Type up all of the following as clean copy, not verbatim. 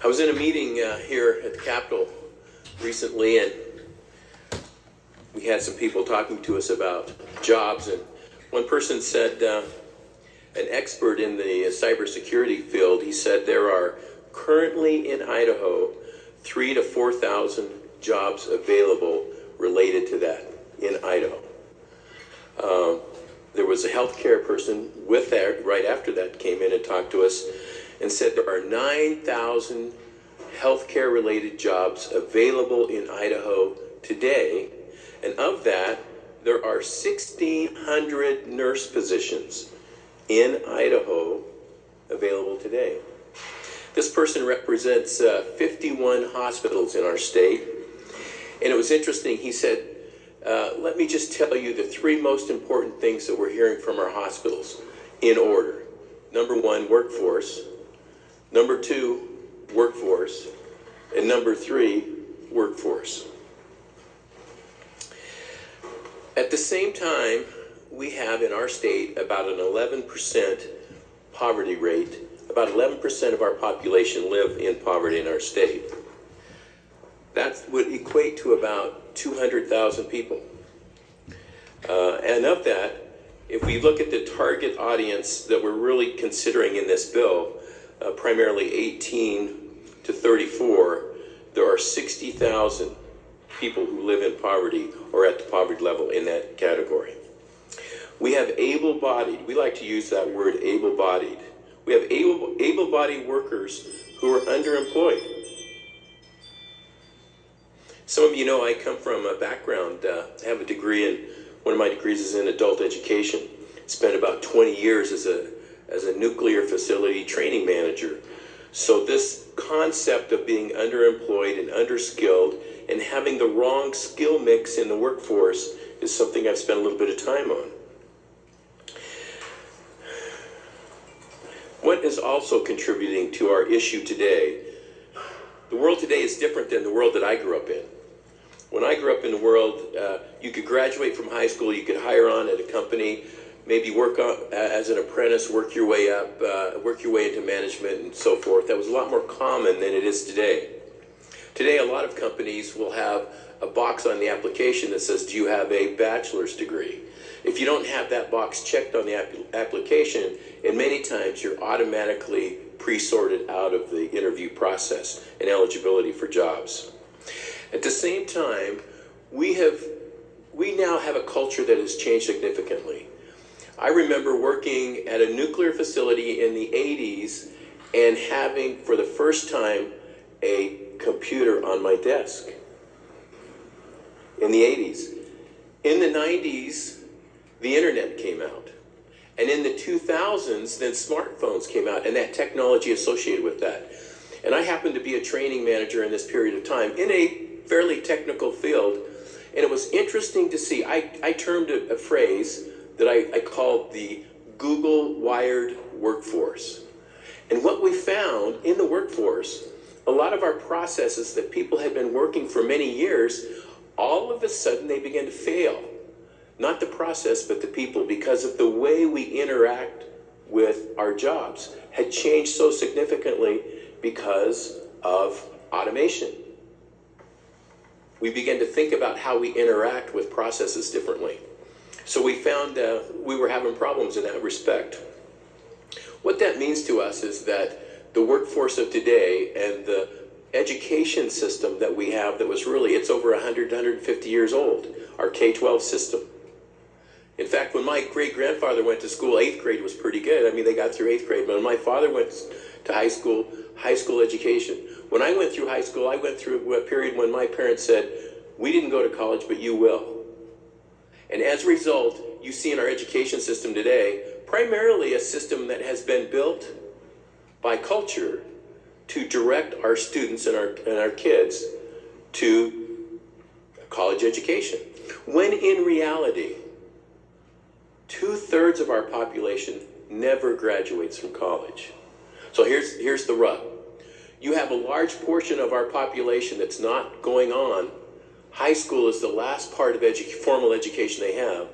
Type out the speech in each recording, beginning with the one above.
I was in a meeting here at the Capitol recently, and we had some people talking to us about jobs, and one person said, an expert in the cybersecurity field, he said there are currently in Idaho 3,000 to 4,000 jobs available related to that in Idaho. There was a healthcare person with that right after that came in and talked to us and said there are 9,000 healthcare related jobs available in Idaho today, and of that there are 1,600 nurse positions in Idaho available today. This person represents 51 hospitals in our state, and it was interesting. He said, let me just tell you the three most important things that we're hearing from our hospitals in order. Number one, workforce. Number two, workforce. And number three, workforce. At the same time, we have in our state about an 11% poverty rate. About 11% of our population live in poverty in our state. That would equate to about 200,000 people. And of that, if we look at the target audience that we're really considering in this bill, primarily 18 to 34, there are 60,000 people who live in poverty or at the poverty level in that category. We have able-bodied, we like to use that word able-bodied. We have able-bodied workers who are underemployed. Some of you know I come from a background, I have a degree in, one of my degrees is in adult education. Spent about 20 years as a nuclear facility training manager. So this concept of being underemployed and underskilled and having the wrong skill mix in the workforce is something I've spent a little bit of time on. What is also contributing to our issue today? The world today is different than the world that I grew up in. When I grew up in the world, you could graduate from high school, you could hire on at a company, maybe work on, as an apprentice, work your way up, work your way into management and so forth. That was a lot more common than it is today. Today, a lot of companies will have a box on the application that says, do you have a bachelor's degree? If you don't have that box checked on the application, and many times you're automatically pre-sorted out of the interview process and eligibility for jobs. At the same time, we now have a culture that has changed significantly. I remember working at a nuclear facility in the 80s and having, for the first time, a computer on my desk. In the 80s. In the 90s, the internet came out. And in the 2000s, then smartphones came out and that technology associated with that. And I happened to be a training manager in this period of time in a fairly technical field. And it was interesting to see, I termed a phrase that I called the Google wired workforce. And what we found in the workforce, a lot of our processes that people had been working for many years, all of a sudden they began to fail. Not the process, but the people, because of the way we interact with our jobs had changed so significantly because of automation. We began to think about how we interact with processes differently. So we found we were having problems in that respect. What that means to us is that the workforce of today and the education system that we have that was really, it's over 100, 150 years old, our K-12 system. In fact, when my great-grandfather went to school, 8th grade was pretty good. I mean, they got through 8th grade. But when my father went to high school education. When I went through high school, I went through a period when my parents said, we didn't go to college, but you will. And as a result, you see in our education system today, primarily a system that has been built by culture to direct our students and our kids to college education. When in reality, 2/3 of our population never graduates from college. So here's the rub. You have a large portion of our population that's not going on. High school is the last part of formal education they have.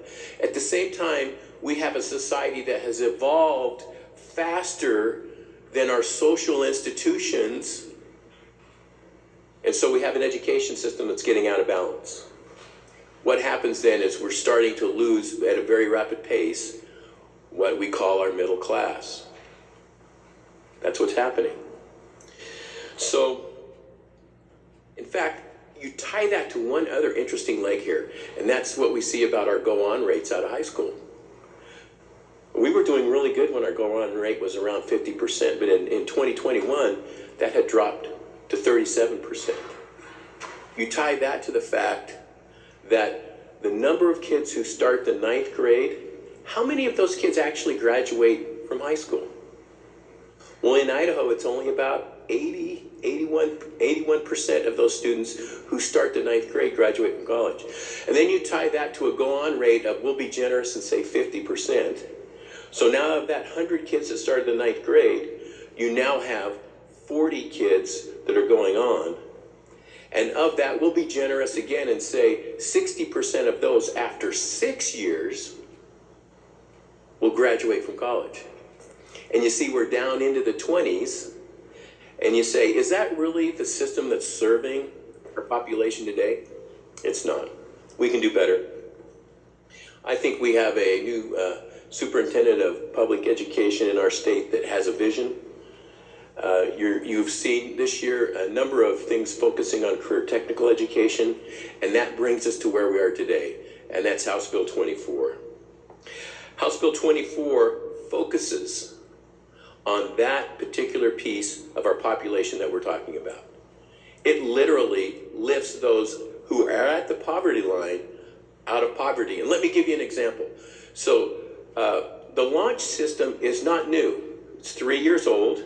At the same time, we have a society that has evolved faster than our social institutions And so we have an education system that's getting out of balance. What happens then is we're starting to lose at a very rapid pace what we call our middle class. That's what's happening. So, in fact, you tie that to one other interesting leg here, and that's what we see about our go-on rates out of high school. We were doing really good when our go-on rate was around 50%, but in 2021, that had dropped to 37%. You tie that to the fact that the number of kids who start the 9th grade, how many of those kids actually graduate from high school? Well, in Idaho, it's only about 81% of those students who start the 9th grade graduate from college. And then you tie that to a go-on rate of, we'll be generous and say 50%. So now of that 100 kids that started the 9th grade, you now have 40 kids that are going on. And of that, we'll be generous again and say 60% of those after 6 years will graduate from college. And you see we're down into the 20s, and you say, is that really the system that's serving our population today? It's not. We can do better. I think we have a new superintendent of public education in our state that has a vision. You've seen this year a number of things focusing on career technical education, and that brings us to where we are today, and that's House Bill 24. House Bill 24 focuses on that particular piece of our population that we're talking about. It literally lifts those who are at the poverty line out of poverty. And let me give you an example. So the launch system is not new. It's 3 years old.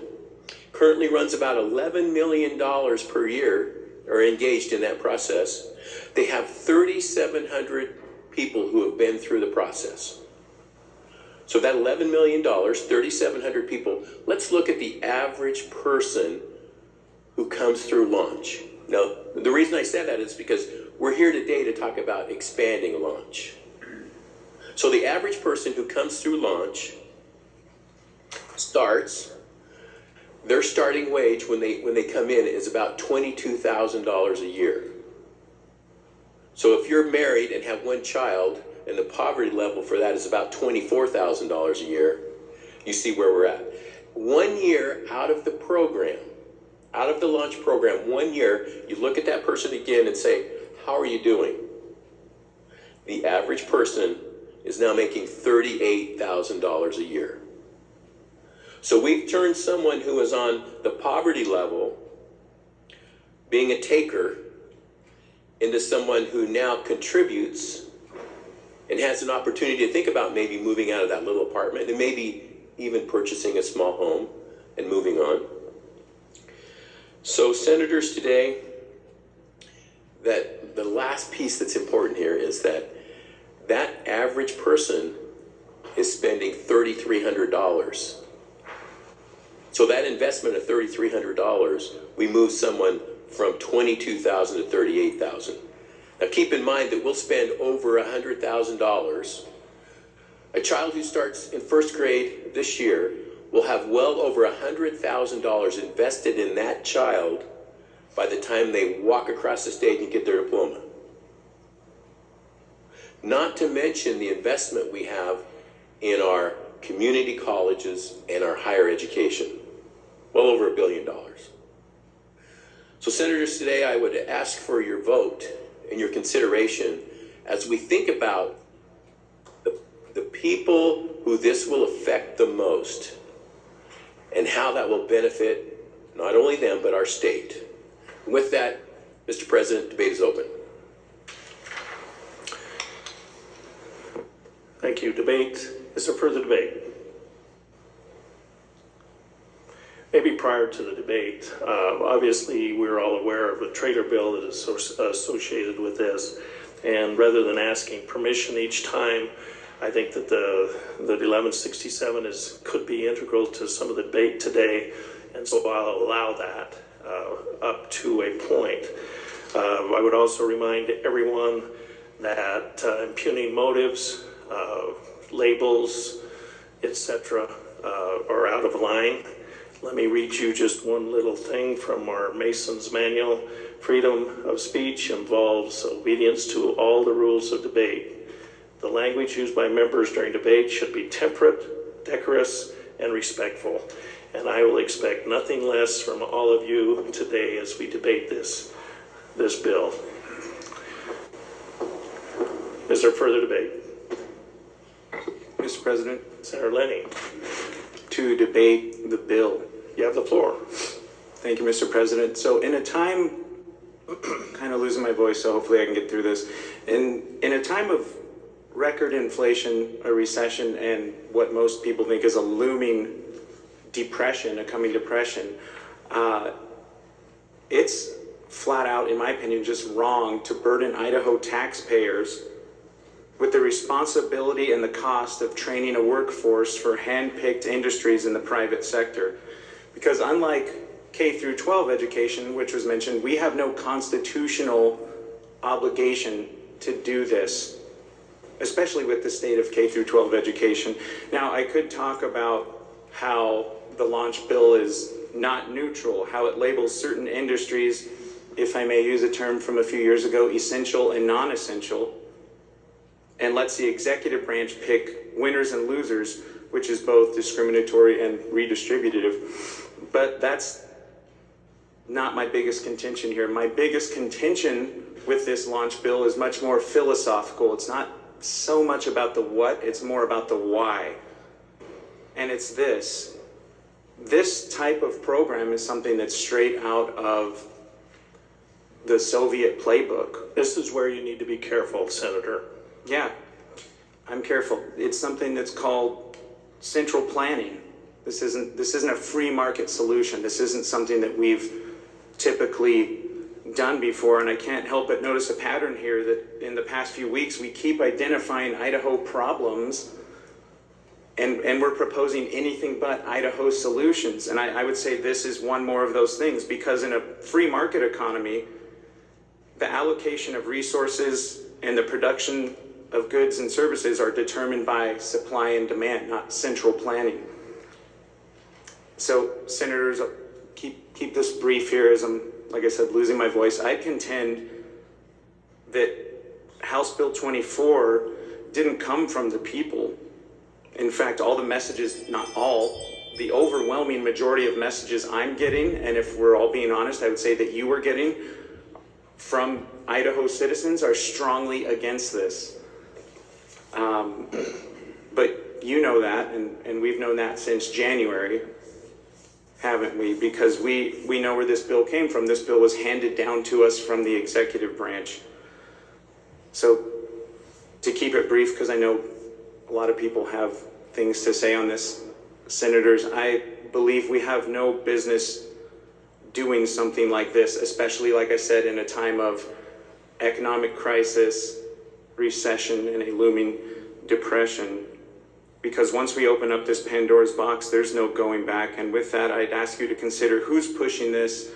Currently runs about $11 million per year are engaged in that process. They have 3,700 people who have been through the process. So that $11 million, 3,700 people, let's look at the average person who comes through launch. Now, the reason I said that is because we're here today to talk about expanding launch. So the average person who comes through launch their starting wage when they come in is about $22,000 a year. So if you're married and have one child, and the poverty level for that is about $24,000 a year, you see where we're at. 1 year out of the program, out of the launch program, 1 year, you look at that person again and say, how are you doing? The average person is now making $38,000 a year. So we've turned someone who is on the poverty level, being a taker, into someone who now contributes and has an opportunity to think about maybe moving out of that little apartment and maybe even purchasing a small home and moving on. So senators today, that the last piece that's important here is that average person is spending $3,300. So that investment of $3,300, we move someone from $22,000 to $38,000. Now keep in mind that we'll spend over $100,000. A child who starts in 1st grade this year will have well over $100,000 invested in that child by the time they walk across the stage and get their diploma. Not to mention the investment we have in our community colleges and our higher education. Well over $1 billion. So senators, today I would ask for your vote and your consideration as we think about the people who this will affect the most and how that will benefit not only them but our state. And with that, Mr. President, debate is open. Thank you. Debate. Is there further debate? Maybe prior to the debate, obviously we're all aware of a trader bill that is associated with this, and rather than asking permission each time, I think that the 1167 could be integral to some of the debate today, and so I'll allow that up to a point. I would also remind everyone that impugning motives, labels, etc., are out of line. Let me read you just one little thing from our Mason's Manual. Freedom of speech involves obedience to all the rules of debate. The language used by members during debate should be temperate, decorous, and respectful. And I will expect nothing less from all of you today as we debate this bill. Is there further debate? Mr. President, Senator Lenny, to debate the bill. you have the floor. Thank you, Mr. President. So in a time, kind of losing my voice, so hopefully I can get through this. In a time of record inflation, a recession, and what most people think is a looming depression, a coming depression, it's flat out, in my opinion, just wrong to burden Idaho taxpayers with the responsibility and the cost of training a workforce for hand-picked industries in the private sector. Because unlike K through 12 education, which was mentioned, we have no constitutional obligation to do this, especially with the state of K through 12 education. Now, I could talk about how the launch bill is not neutral, how it labels certain industries, if I may use a term from a few years ago, essential and non-essential, and lets the executive branch pick winners and losers, which is both discriminatory and redistributive. But that's not my biggest contention here. My biggest contention with this launch bill is much more philosophical. It's not so much about the what, it's more about the why. And it's this. This type of program is something that's straight out of the Soviet playbook. This is where you need to be careful, Senator. Yeah, I'm careful. It's something that's called central planning. This isn't a free market solution. This isn't something that we've typically done before, and I can't help but notice a pattern here that in the past few weeks we keep identifying Idaho problems and we're proposing anything but Idaho solutions. And I would say this is one more of those things, because in a free market economy, the allocation of resources and the production of goods and services are determined by supply and demand, not central planning. So, senators, keep this brief here as I'm, like I said, losing my voice. I contend that House Bill 24 didn't come from the people. In fact, all the messages, not all, the overwhelming majority of messages I'm getting, and if we're all being honest, I would say that you were getting from Idaho citizens, are strongly against this. But you know that, and we've known that since January, haven't we? Because we know where this bill came from. This bill was handed down to us from the executive branch. So to keep it brief, because I know a lot of people have things to say on this, senators, I believe we have no business doing something like this, especially, like I said, in a time of economic crisis, recession, and a looming depression. Because once we open up this Pandora's box, there's no going back. And with that, I'd ask you to consider who's pushing this,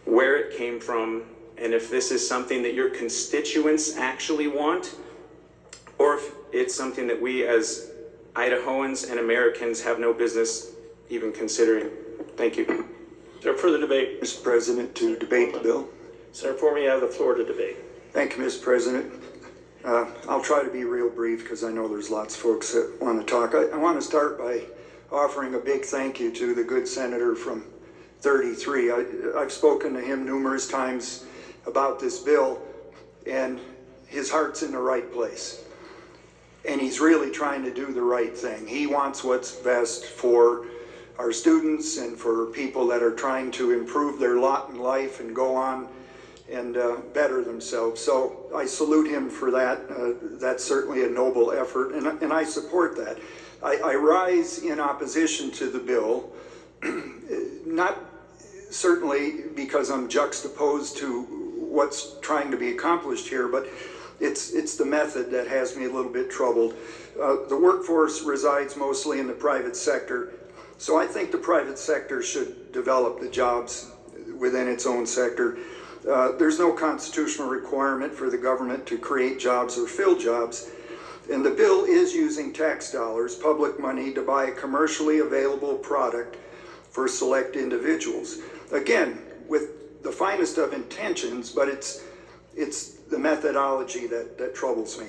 where it came from, and if this is something that your constituents actually want, or if it's something that we as Idahoans and Americans have no business even considering. Thank you. Is there further debate? Mr. President, to debate the bill. Senator Forman, you have the floor to debate. Thank you, Mr. President. I'll try to be real brief because I know there's lots of folks that want to talk. I want to start by offering a big thank you to the good senator from 33. I've spoken to him numerous times about this bill, and his heart's in the right place. And he's really trying to do the right thing. He wants what's best for our students and for people that are trying to improve their lot in life and go on and better themselves. So I salute him for that. That's certainly a noble effort, and I support that. I rise in opposition to the bill, not certainly because I'm juxtaposed to what's trying to be accomplished here, but it's the method that has me a little bit troubled. The workforce resides mostly in the private sector, so I think the private sector should develop the jobs within its own sector. There's no constitutional requirement for the government to create jobs or fill jobs, and the bill is using tax dollars, public money, to buy a commercially available product for select individuals. Again, with the finest of intentions, but it's the methodology that troubles me.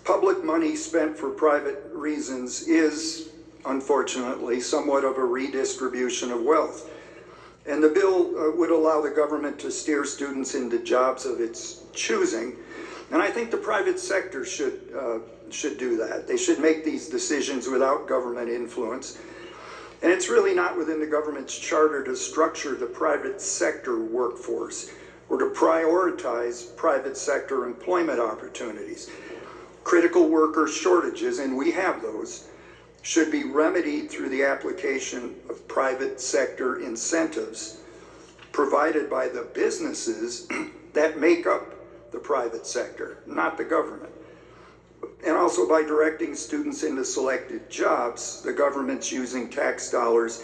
Public money spent for private reasons is, unfortunately, somewhat of a redistribution of wealth. And the bill would allow the government to steer students into jobs of its choosing. And I think the private sector should do that. They should make these decisions without government influence. And it's really not within the government's charter to structure the private sector workforce or to prioritize private sector employment opportunities. Critical worker shortages, and we have those, should be remedied through the application of private sector incentives provided by the businesses that make up the private sector, not the government. And also by directing students into selected jobs, the government's using tax dollars,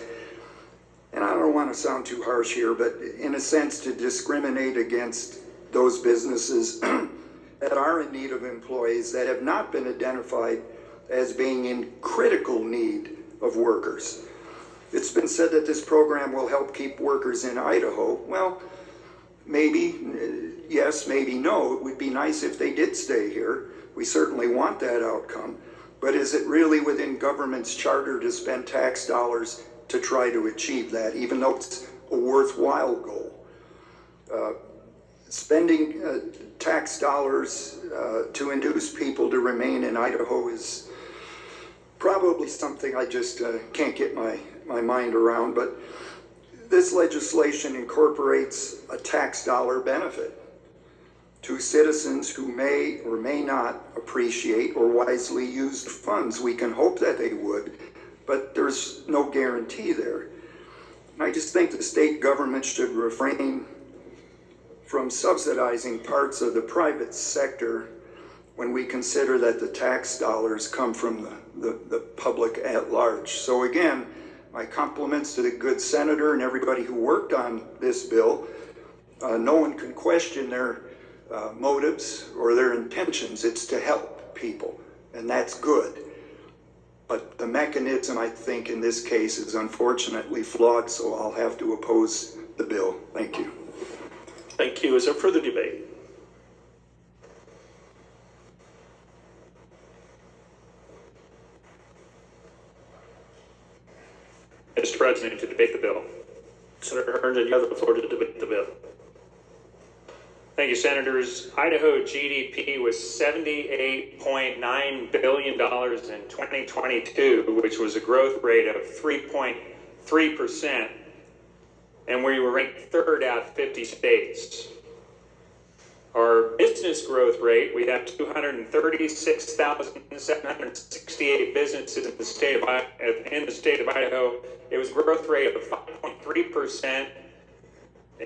and I don't want to sound too harsh here, but in a sense to discriminate against those businesses that are in need of employees that have not been identified as being in critical need of workers. It's been said that this program will help keep workers in Idaho. Well, maybe yes, maybe no. It would be nice if they did stay here. We certainly want that outcome. But is it really within government's charter to spend tax dollars to try to achieve that, even though it's a worthwhile goal? Spending tax dollars to induce people to remain in Idaho is probably something I just can't get my mind around, but this legislation incorporates a tax dollar benefit to citizens who may or may not appreciate or wisely use the funds. We can hope that they would, but there's no guarantee there. And I just think the state government should refrain from subsidizing parts of the private sector when we consider that the tax dollars come from the public at large. So again, my compliments to the good senator and everybody who worked on this bill. No one can question their motives or their intentions. It's to help people, and that's good. But the mechanism, I think, in this case is unfortunately flawed, so I'll have to oppose the bill. Thank you. Thank you. Is there further debate? Mr. President, to debate the bill. Senator Herndon, you have the floor to debate the bill. Thank you, Senators. Idaho GDP was $78.9 billion in 2022, which was a growth rate of 3.3%, and we were ranked third out of 50 states. Our business growth rate, we have 236,768 businesses in the state of Idaho. It was a growth rate of 5.3%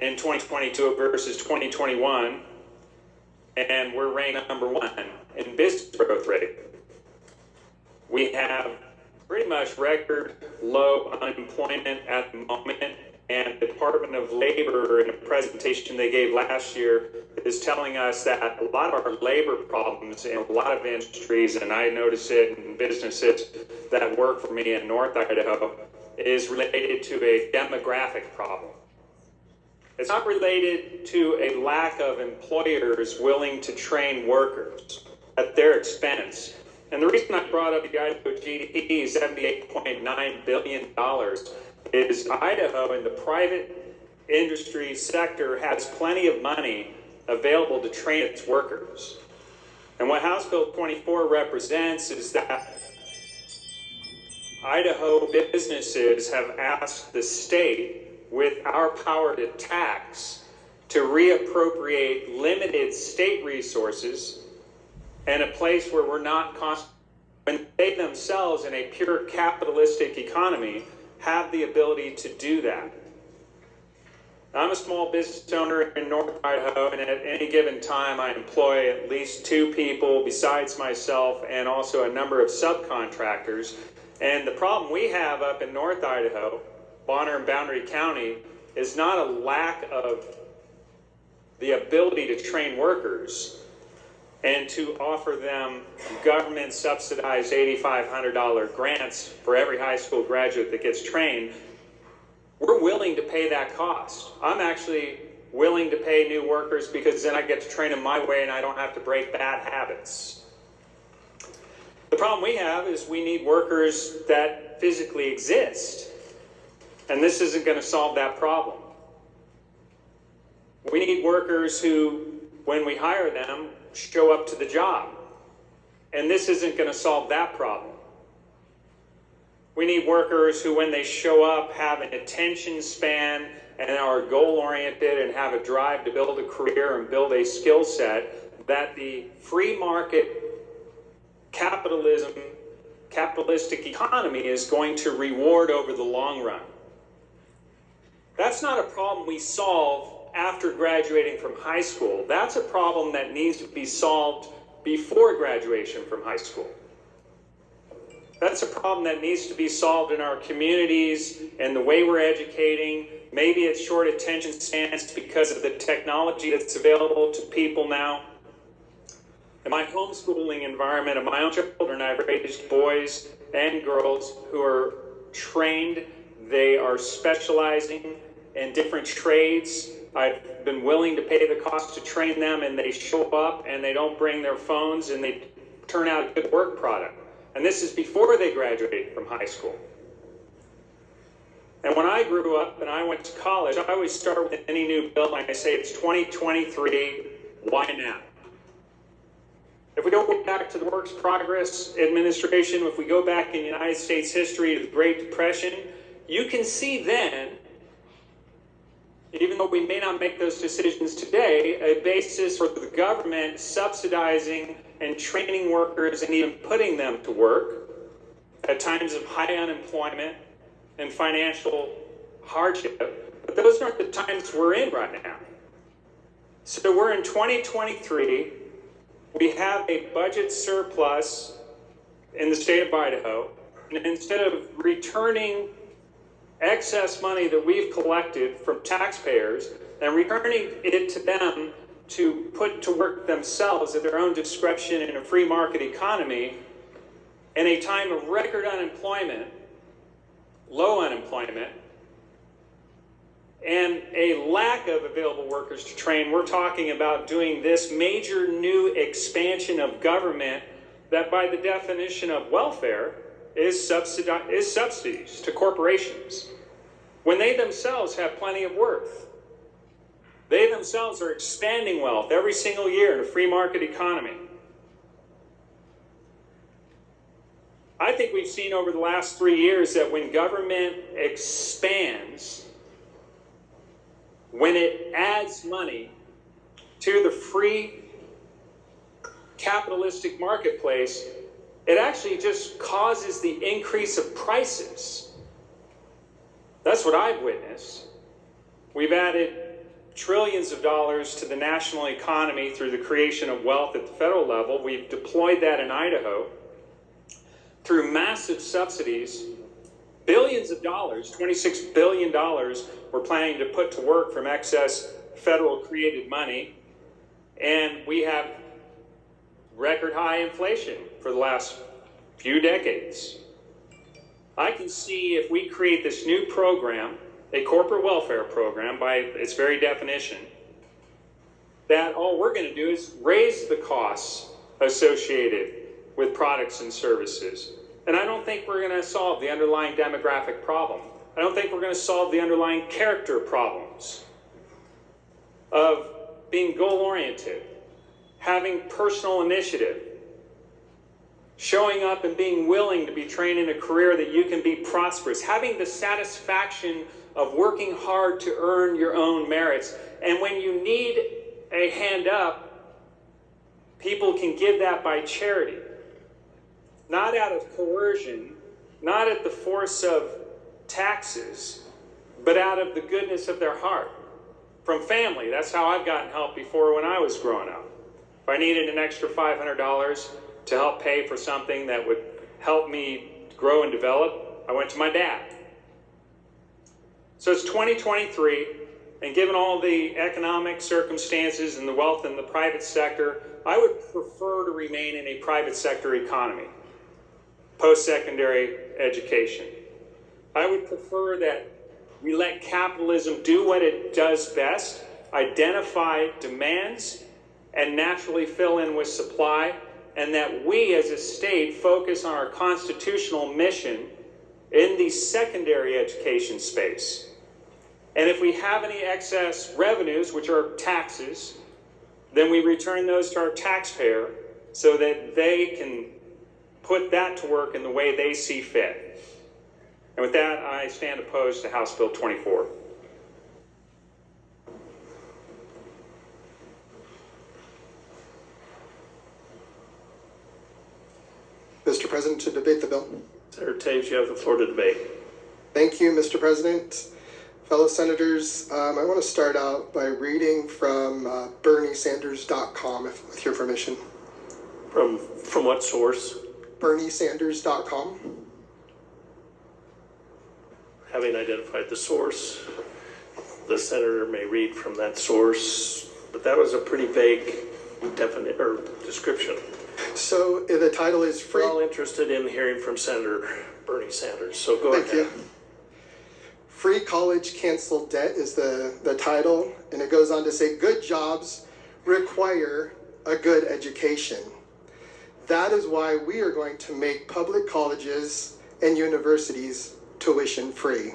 in 2022 versus 2021, and we're ranked number one in business growth rate. We have pretty much record low unemployment at the moment, and the Department of Labor, in a presentation they gave last year, is telling us that a lot of our labor problems in a lot of industries, and I notice it in businesses that work for me in North Idaho, is related to a demographic problem. It's not related to a lack of employers willing to train workers at their expense. And the reason I brought up the Idaho GDP, $78.9 billion, is Idaho in the private industry sector has plenty of money available to train its workers. And what House Bill 24 represents is that Idaho businesses have asked the state, with our power to tax, to reappropriate limited state resources in a place where we're not when they themselves in a pure capitalistic economy have the ability to do that. I'm a small business owner in North Idaho, and at any given time I employ at least 2 people besides myself and also a number of subcontractors. And the problem we have up in North Idaho, Bonner and Boundary County, is not a lack of the ability to train workers and to offer them government subsidized $8,500 grants for every high school graduate that gets trained. we're willing to pay that cost. I'm actually willing to pay new workers because then I get to train them my way and I don't have to break bad habits. The problem we have is we need workers that physically exist. And this isn't going to solve that problem. We need workers who, when we hire them, show up to the job. And this isn't going to solve that problem. We need workers who, when they show up, have an attention span and are goal-oriented and have a drive to build a career and build a skill set that the free market capitalistic economy is going to reward over the long run. That's not a problem we solve after graduating from high school. That's a problem that needs to be solved before graduation from high school. That's a problem that needs to be solved in our communities and the way we're educating. Maybe it's short attention spans because of the technology that's available to people now. In my homeschooling environment of my own children, I've raised boys and girls who are trained. They are specializing in different trades. I've been willing to pay the cost to train them, and they show up and they don't bring their phones and they turn out a good work product. And this is before they graduate from high school. And when I grew up and I went to college, I always start with any new bill and I say it's 2023, why now? If we don't go back to the Works Progress Administration, if we go back in United States history to the Great Depression, you can see then, even though we may not make those decisions today, a basis for the government subsidizing and training workers and even putting them to work at times of high unemployment and financial hardship. But those aren't the times we're in right now. So we're in 2023. We have a budget surplus in the state of Idaho. And instead of returning excess money that we've collected from taxpayers and returning it to them to put to work themselves at their own discretion in a free market economy, in a time of record unemployment, low unemployment, and a lack of available workers to train, we're talking about doing this major new expansion of government that, by the definition of welfare, is subsidies to corporations when they themselves have plenty of worth. They themselves are expanding wealth every single year in a free market economy. I think we've seen over the last 3 years that when government expands, when it adds money to the free capitalistic marketplace, it actually just causes the increase of prices. That's what I've witnessed. We've added trillions of dollars to the national economy through the creation of wealth at the federal level. We've deployed that in Idaho through massive subsidies. Billions of dollars, $26 billion, we're planning to put to work from excess federal created money. And we have record high inflation for the last few decades. I can see if we create this new program, a corporate welfare program by its very definition, that all we're going to do is raise the costs associated with products and services. And I don't think we're going to solve the underlying demographic problem. I don't think we're going to solve the underlying character problems of being goal-oriented, having personal initiative, showing up and being willing to be trained in a career that you can be prosperous, having the satisfaction of working hard to earn your own merits. And when you need a hand up, people can give that by charity. Not out of coercion, not at the force of taxes, but out of the goodness of their heart. From family, that's how I've gotten help before when I was growing up. If I needed an extra $500 to help pay for something that would help me grow and develop, I went to my dad. So it's 2023, and given all the economic circumstances and the wealth in the private sector, I would prefer to remain in a private sector economy, post-secondary education. I would prefer that We let capitalism do what it does best, identify demands, and naturally fill in with supply, and that we as a state focus on our constitutional mission in the secondary education space. And if we have any excess revenues, which are taxes, then we return those to our taxpayer so that they can put that to work in the way they see fit. And with that, I stand opposed to House Bill 24. Mr. President, to debate the bill. Senator Taves, you have the floor to debate. Thank you, Mr. President. Fellow senators, I want to start out by reading from BernieSanders.com, with your permission. From what source? BernieSanders.com. Having identified the source, the senator may read from that source, but that was a pretty vague description. So the title is We're Free. all interested in hearing from Senator Bernie Sanders, so go ahead. Thank you. Free College Canceled Debt is the title, and it goes on to say, good jobs require a good education. That is why we are going to make public colleges and universities tuition free.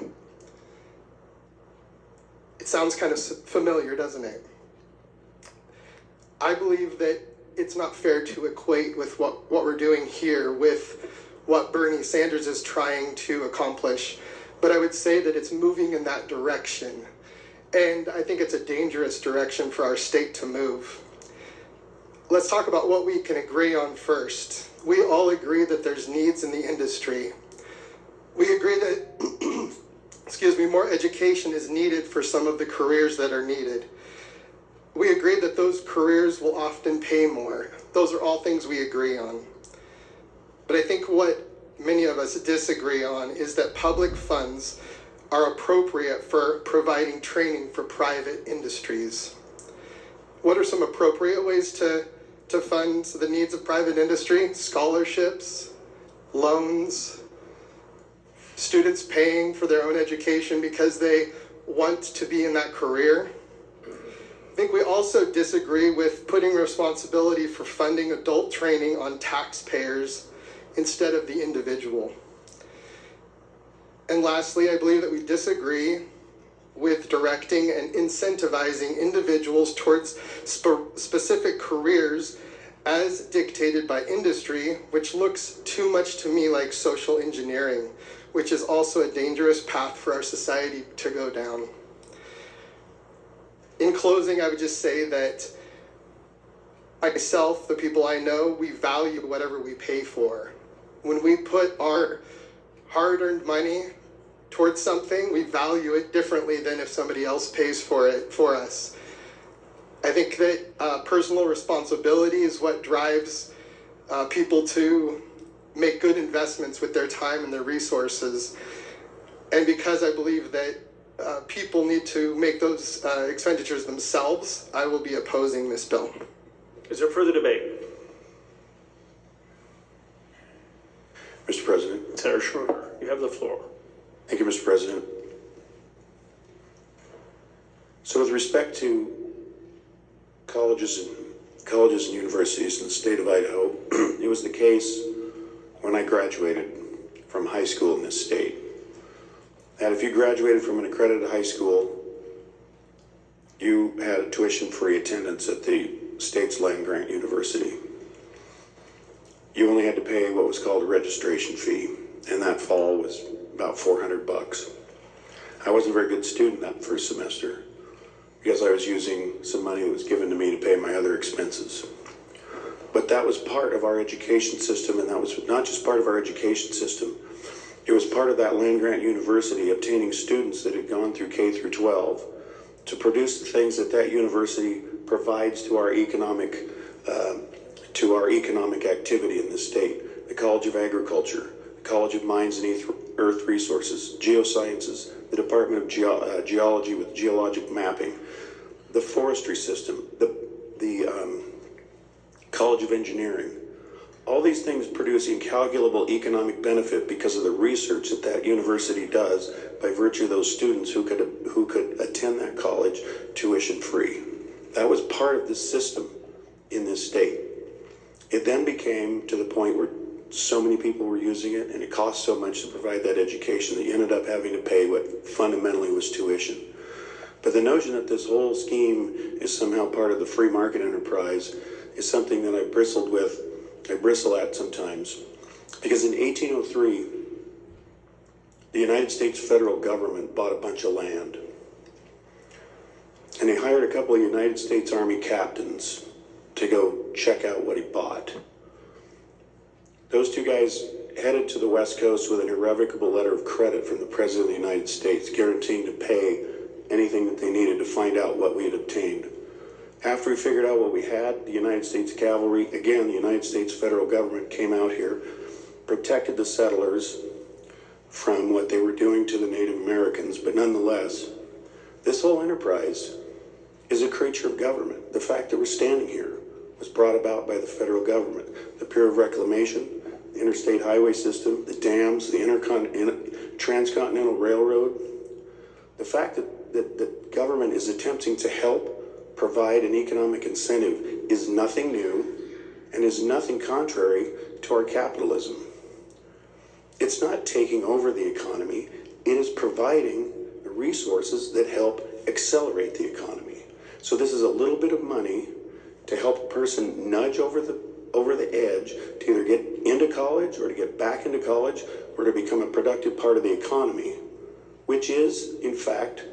It sounds kind of familiar, doesn't it? I believe that it's not fair to equate with what we're doing here with what Bernie Sanders is trying to accomplish, but I would say that it's moving in that direction. And I think it's a dangerous direction for our state to move. Let's talk about what we can agree on first. We all agree that there's needs in the industry. We agree that, more education is needed for some of the careers that are needed. We agree that those careers will often pay more. Those are all things we agree on. But I think what many of us disagree on is that public funds are appropriate for providing training for private industries. What are some appropriate ways to fund the needs of private industry? Scholarships, loans, students paying for their own education because they want to be in that career. I think we also disagree with putting responsibility for funding adult training on taxpayers instead of the individual. And lastly, I believe that we disagree with directing and incentivizing individuals towards specific careers as dictated by industry, which looks too much to me like social engineering, which is also a dangerous path for our society to go down. In closing, I would just say that myself, the people I know, we value whatever we pay for. When we put our hard-earned money towards something, we value it differently than if somebody else pays for it for us. I think that personal responsibility is what drives people to make good investments with their time and their resources. And because I believe that people need to make those expenditures themselves, I will be opposing this bill. Is there further debate? Mr. President. Senator Schroeder, you have the floor. Thank you, Mr. President. So with respect to colleges and universities in the state of Idaho, it was the case when I graduated from high school in this state that if you graduated from an accredited high school, you had a tuition-free attendance at the state's land-grant university. You only had to pay what was called a registration fee, and that fall was about $400. I wasn't a very good student that first semester because I was using some money that was given to me to pay my other expenses. But that was part of our education system, and that was not just part of our education system. It was part of that land-grant university obtaining students that had gone through K through 12 to produce the things that that university provides to our economic activity in this state. The College of Agriculture, the College of Mines and Earth Resources, Geosciences, the Department of Geology with geologic mapping, the forestry system, the College of Engineering. All these things produce incalculable economic benefit because of the research that that university does by virtue of those students who could attend that college tuition free. That was part of the system in this state. It then became to the point where so many people were using it and it cost so much to provide that education that you ended up having to pay what fundamentally was tuition. But the notion that this whole scheme is somehow part of the free market enterprise is something that I bristle at sometimes. Because in 1803, the United States federal government bought a bunch of land. And they hired a couple of United States Army captains to go check out what he bought. Those two guys headed to the West Coast with an irrevocable letter of credit from the President of the United States, guaranteeing to pay anything that they needed to find out what we had obtained. After we figured out what we had, the United States Cavalry, again, the United States federal government came out here, protected the settlers from what they were doing to the Native Americans, but nonetheless, this whole enterprise is a creature of government. The fact that we're standing here was brought about by the federal government. The Bureau of Reclamation, the interstate highway system, the dams, the transcontinental railroad. The fact that the government is attempting to help provide an economic incentive is nothing new and is nothing contrary to our capitalism. It's not taking over the economy, it is providing the resources that help accelerate the economy. So this is a little bit of money to help a person nudge over the edge to either get into college or to get back into college or to become a productive part of the economy, which is, in fact,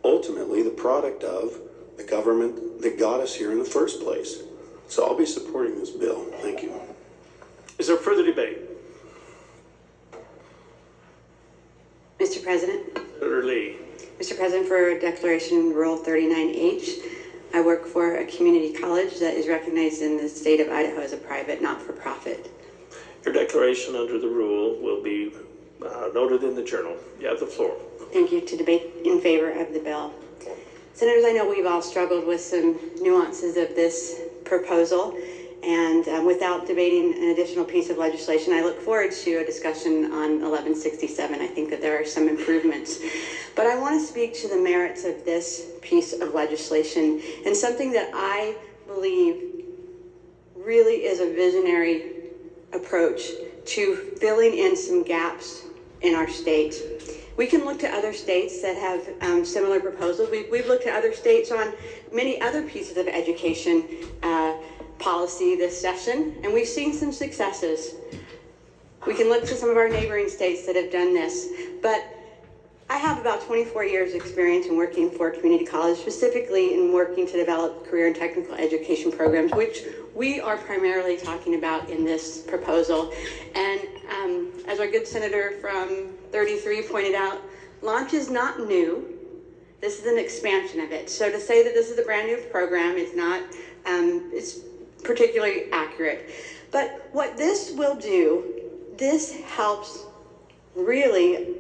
ultimately the product of the government that got us here in the first place. So I'll be supporting this bill. Thank you. Is there further debate? Mr. President. Senator Lee. Mr. President, for Declaration Rule 39H, I work for a community college that is recognized in the state of Idaho as a private not-for-profit. Your declaration under the rule will be noted in the journal. You have the floor. Thank you. To debate in favor of the bill. Senators, I know we've all struggled with some nuances of this proposal, and without debating an additional piece of legislation, I look forward to a discussion on 1167. I think that there are some improvements. But I want to speak to the merits of this piece of legislation and something that I believe really is a visionary approach to filling in some gaps in our state. We can look to other states that have similar proposals. We've looked at other states on many other pieces of education policy this session, and we've seen some successes. We can look to some of our neighboring states that have done this, but I have about 24 years experience in working for community college, specifically in working to develop career and technical education programs, which we are primarily talking about in this proposal. And as our good senator from 33 pointed out, launch is not new. This is an expansion of it. So to say that this is a brand new program is not, it's particularly accurate. But what this will do, this helps really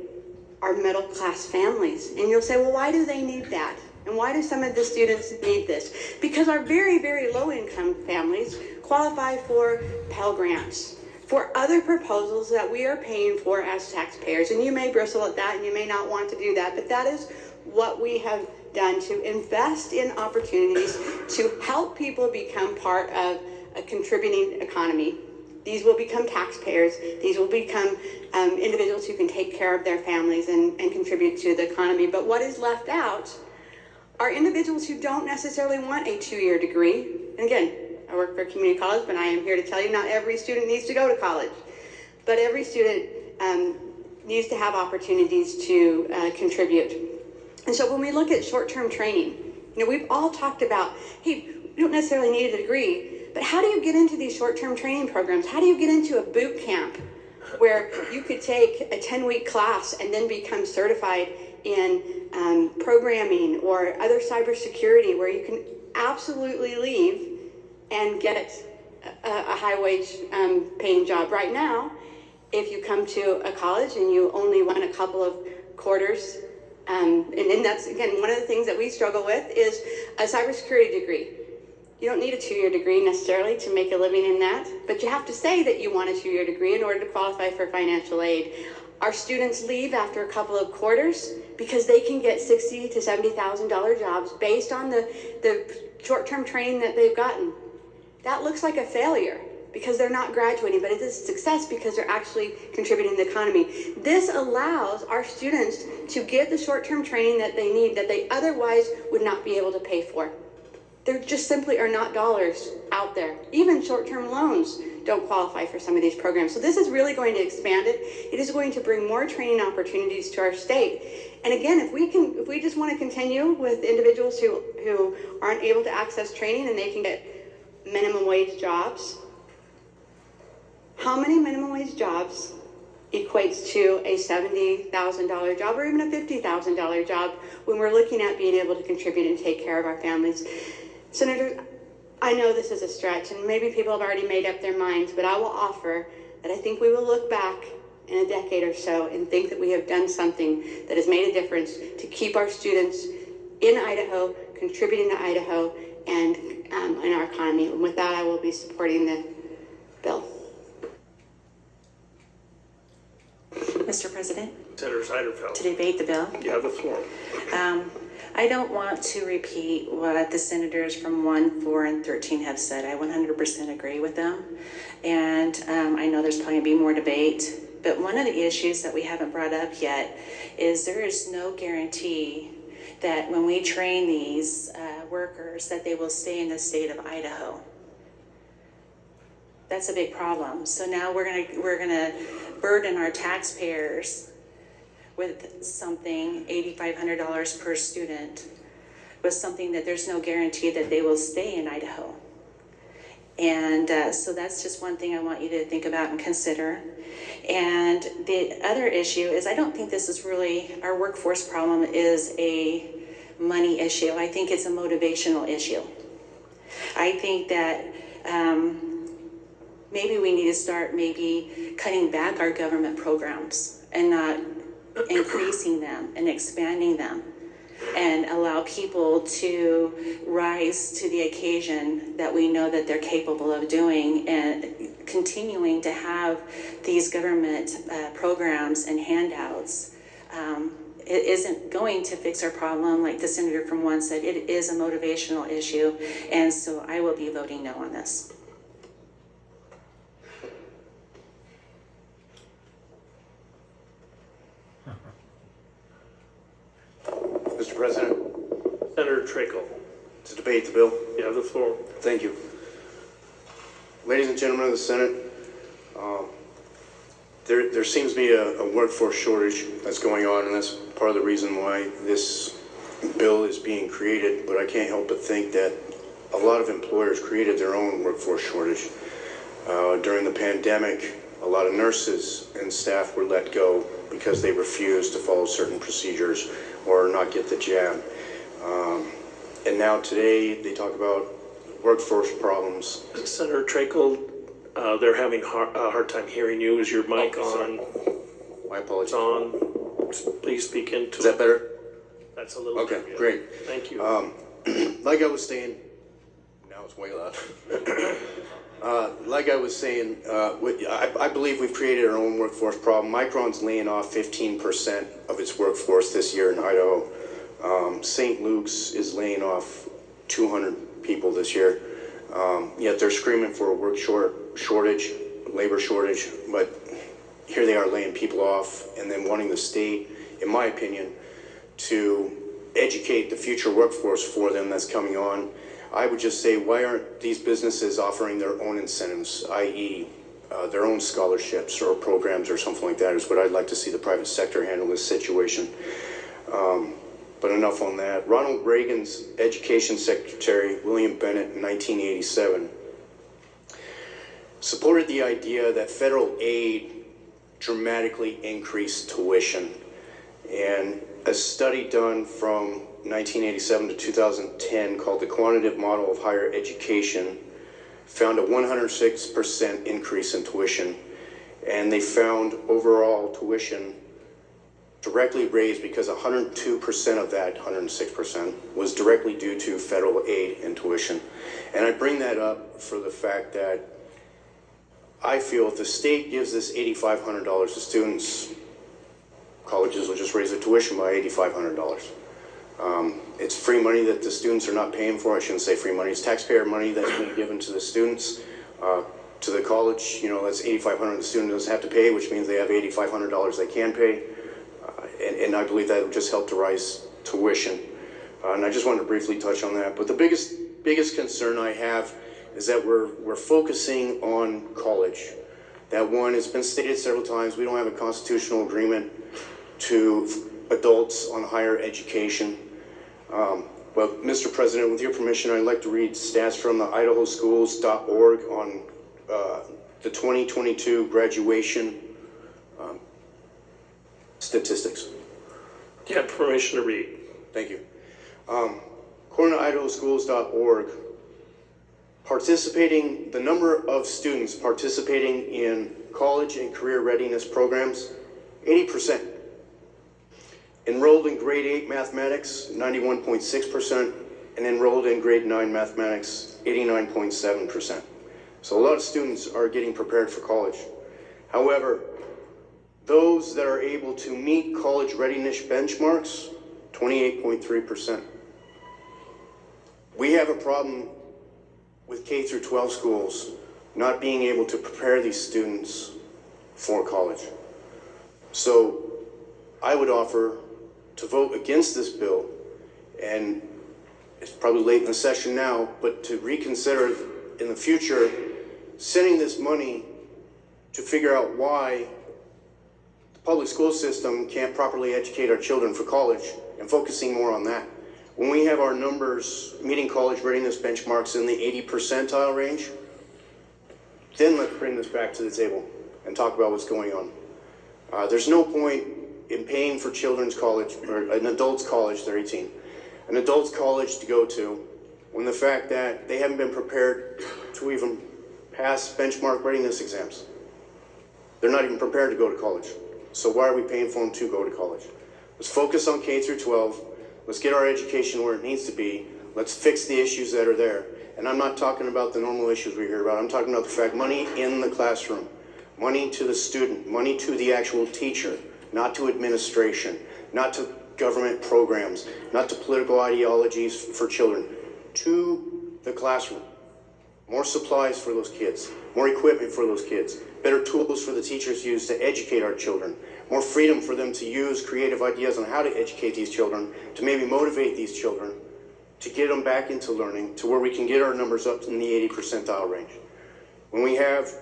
our middle class families. And you'll say, well, why do they need that? And why do some of the students need this? Because our very, very low income families qualify for Pell Grants, for other proposals that we are paying for as taxpayers. And you may bristle at that and you may not want to do that, but that is what we have done to invest in opportunities to help people become part of a contributing economy. These will become taxpayers. These will become individuals who can take care of their families and contribute to the economy. But what is left out are individuals who don't necessarily want a 2-year degree. And again, I work for a community college, but I am here to tell you not every student needs to go to college. But every student needs to have opportunities to contribute. And so when we look at short-term training, we've all talked about, hey, you don't necessarily need a degree, but how do you get into these short-term training programs? How do you get into a boot camp where you could take a 10-week class and then become certified in programming or other cybersecurity, where you can absolutely leave and get a high-wage paying job? Right now, if you come to a college and you only want a couple of quarters, and then that's, again, one of the things that we struggle with is a cybersecurity degree. You don't need a 2-year degree necessarily to make a living in that, but you have to say that you want a 2-year degree in order to qualify for financial aid. Our students leave after a couple of quarters because they can get $60,000 to $70,000 jobs based on the short-term training that they've gotten. That looks like a failure because they're not graduating, but it is a success because they're actually contributing to the economy. This allows our students to get the short-term training that they need that they otherwise would not be able to pay for. There just simply are not dollars out there. Even short-term loans don't qualify for some of these programs. So this is really going to expand it. It is going to bring more training opportunities to our state. And again, if we just want to continue with individuals who aren't able to access training and they can get minimum wage jobs, how many minimum wage jobs equates to a $70,000 job or even a $50,000 job when we're looking at being able to contribute and take care of our families? Senators, I know this is a stretch and maybe people have already made up their minds, but I will offer that I think we will look back in a decade or so and think that we have done something that has made a difference to keep our students in Idaho, contributing to Idaho and in our economy. And with that, I will be supporting the bill. Mr. President, Senator Seiderfeld, to debate the bill. you have the floor. I don't want to repeat what the senators from 1, 4, and 13 have said. I 100% agree with them. And I know there's probably going to be more debate. But one of the issues that we haven't brought up yet is there is no guarantee that when we train these workers that they will stay in the state of Idaho. That's a big problem. So now we're gonna burden our taxpayers with something $8,500 per student, with something that there's no guarantee that they will stay in Idaho. And so that's just one thing I want you to think about and consider. And the other issue is I don't think this is really, our workforce problem is a money issue. I think it's a motivational issue. I think that maybe we need to start cutting back our government programs and not increasing them and expanding them, and allow people to rise to the occasion that we know that they're capable of doing, and continuing to have these government programs and handouts. It isn't going to fix our problem. Like the senator from 1 said, it is a motivational issue, and so I will be voting no on this. Mr. President, Senator Treacle, to debate the bill. you have the floor. Thank you. Ladies and gentlemen of the Senate, there seems to be a workforce shortage that's going on, and that's part of the reason why this bill is being created. But I can't help but think that a lot of employers created their own workforce shortage. During the pandemic, a lot of nurses and staff were let go because they refused to follow certain procedures or not get the jab. And now today they talk about workforce problems. Senator Treacle, they're having a hard time hearing you. Is your mic on? My apologies. It's on. Please speak into Is that better? That's a little Okay, better. great. Thank you. Like I was saying, now it's way loud. Like I was saying, I believe we've created our own workforce problem. Micron's laying off 15% of its workforce this year in Idaho. St. Luke's is laying off 200 people this year. Yet they're screaming for a labor shortage, but here they are laying people off and then wanting the state, in my opinion, to educate the future workforce for them that's coming on. I would just say, why aren't these businesses offering their own incentives, i.e. Their own scholarships or programs or something like that is what I'd like to see the private sector handle this situation. But enough on that. Ronald Reagan's education secretary, William Bennett, in 1987, supported the idea that federal aid dramatically increased tuition. And a study done from 1987 to 2010 called the Quantitative Model of Higher Education found a 106% increase in tuition. And they found overall tuition directly raised because 102% of that 106% was directly due to federal aid and tuition. And I bring that up for the fact that I feel if the state gives this $8,500 to students, colleges will just raise their tuition by $8,500. It's free money that the students are not paying for. I shouldn't say free money. It's taxpayer money that's been given to the students. To the college, you know, that's $8,500 the student doesn't have to pay, which means they have $8,500 they can pay. And I believe that would just help to rise tuition. And I just wanted to briefly touch on that. But the biggest concern I have is that we're focusing on college. That one has been stated several times. We don't have a constitutional agreement to adults on higher education. Well, Mr. President, with your permission, I'd like to read stats from the idahoschools.org on the 2022 graduation statistics. You have permission to read. Thank you. According to idahoschools.org, the number of students participating in college and career readiness programs, 80%. Enrolled in grade 8 mathematics, 91.6%, and enrolled in grade 9 mathematics, 89.7%. So a lot of students are getting prepared for college. However, those that are able to meet college readiness benchmarks, 28.3%. We have a problem with K through 12 schools not being able to prepare these students for college. So I would offer to vote against this bill, and it's probably late in the session now, but to reconsider in the future sending this money to figure out why the public school system can't properly educate our children for college and focusing more on that. When we have our numbers meeting college readiness benchmarks in the 80 percentile range, then let's bring this back to the table and talk about what's going on. There's no point in paying for children's college, or an adult's college, they're 18, an adult's college to go to, when the fact that they haven't been prepared to even pass benchmark readiness exams. They're not even prepared to go to college. So why are we paying for them to go to college? Let's focus on K through 12. Let's get our education where it needs to be. Let's fix the issues that are there. And I'm not talking about the normal issues we hear about. I'm talking about the fact money in the classroom, money to the student, money to the actual teacher, not to administration, not to government programs, not to political ideologies for children, to the classroom. More supplies for those kids, more equipment for those kids, better tools for the teachers to use to educate our children, more freedom for them to use creative ideas on how to educate these children, to maybe motivate these children, to get them back into learning, to where we can get our numbers up in the 80 percentile range. When we have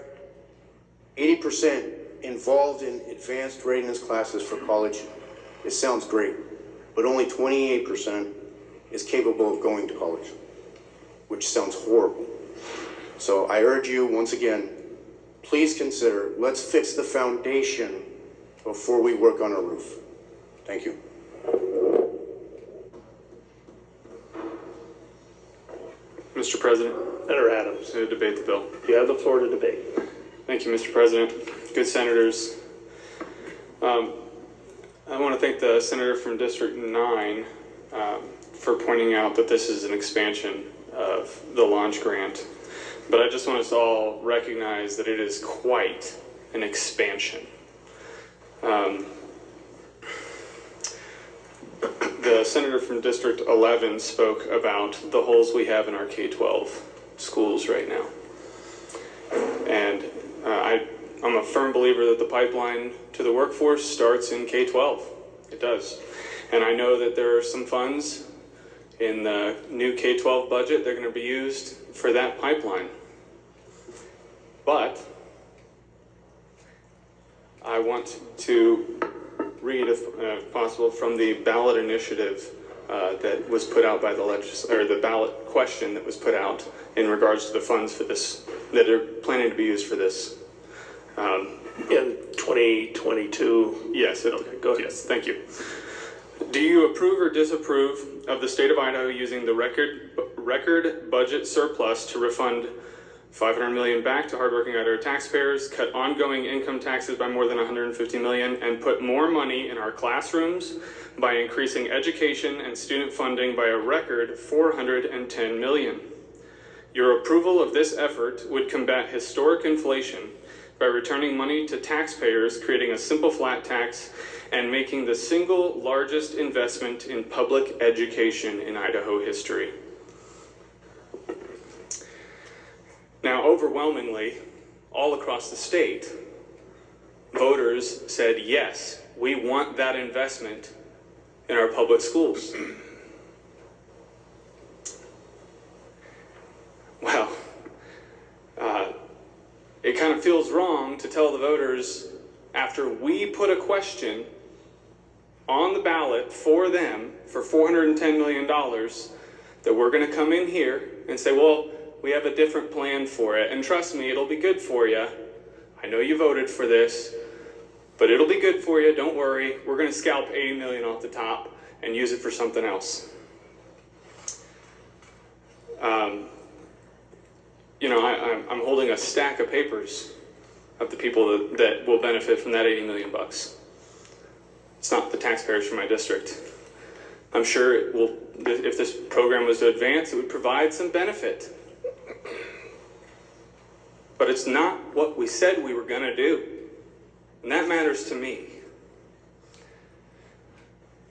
80% involved in advanced readiness classes for college, it sounds great, but only 28% is capable of going to college, which sounds horrible. So I urge you, once again, please consider, let's fix the foundation before we work on our roof. Thank you. Mr. President, Senator Adams, to debate the bill. you have the floor to debate. Thank you, Mr. President. Good senators. I want to thank the senator from District 9 for pointing out that this is an expansion of the launch grant. But I just want us to all recognize that it is quite an expansion. The senator from District 11 spoke about the holes we have in our K-12 schools right now. And I'm a firm believer that the pipeline to the workforce starts in K-12. It does. And I know that there are some funds in the new K-12 budget that are going to be used for that pipeline. But I want to read, if possible, from the ballot initiative that was put out by the ballot question that was put out in regards to the funds for this, that are planning to be used for this. In 2022. Yes. Okay, go ahead. Yes, thank you. Do you approve or disapprove of the state of Idaho using the record budget surplus to refund $500 million back to hardworking Idaho taxpayers, cut ongoing income taxes by more than $150 million, and put more money in our classrooms by increasing education and student funding by a record $410 million. Your approval of this effort would combat historic inflation by returning money to taxpayers, creating a simple flat tax, and making the single largest investment in public education in Idaho history. Now, overwhelmingly, all across the state, voters said, yes, we want that investment in our public schools. Well, it kind of feels wrong to tell the voters, after we put a question on the ballot for them for $410 million, that we're going to come in here and say, well, we have a different plan for it. And trust me, it'll be good for you. I know you voted for this, but it'll be good for you. Don't worry. We're going to scalp $80 million off the top and use it for something else. I'm holding a stack of papers of the people that will benefit from that $80 million. It's not the taxpayers from my district. I'm sure it will, if this program was to advance, it would provide some benefit. But it's not what we said we were going to do. And that matters to me.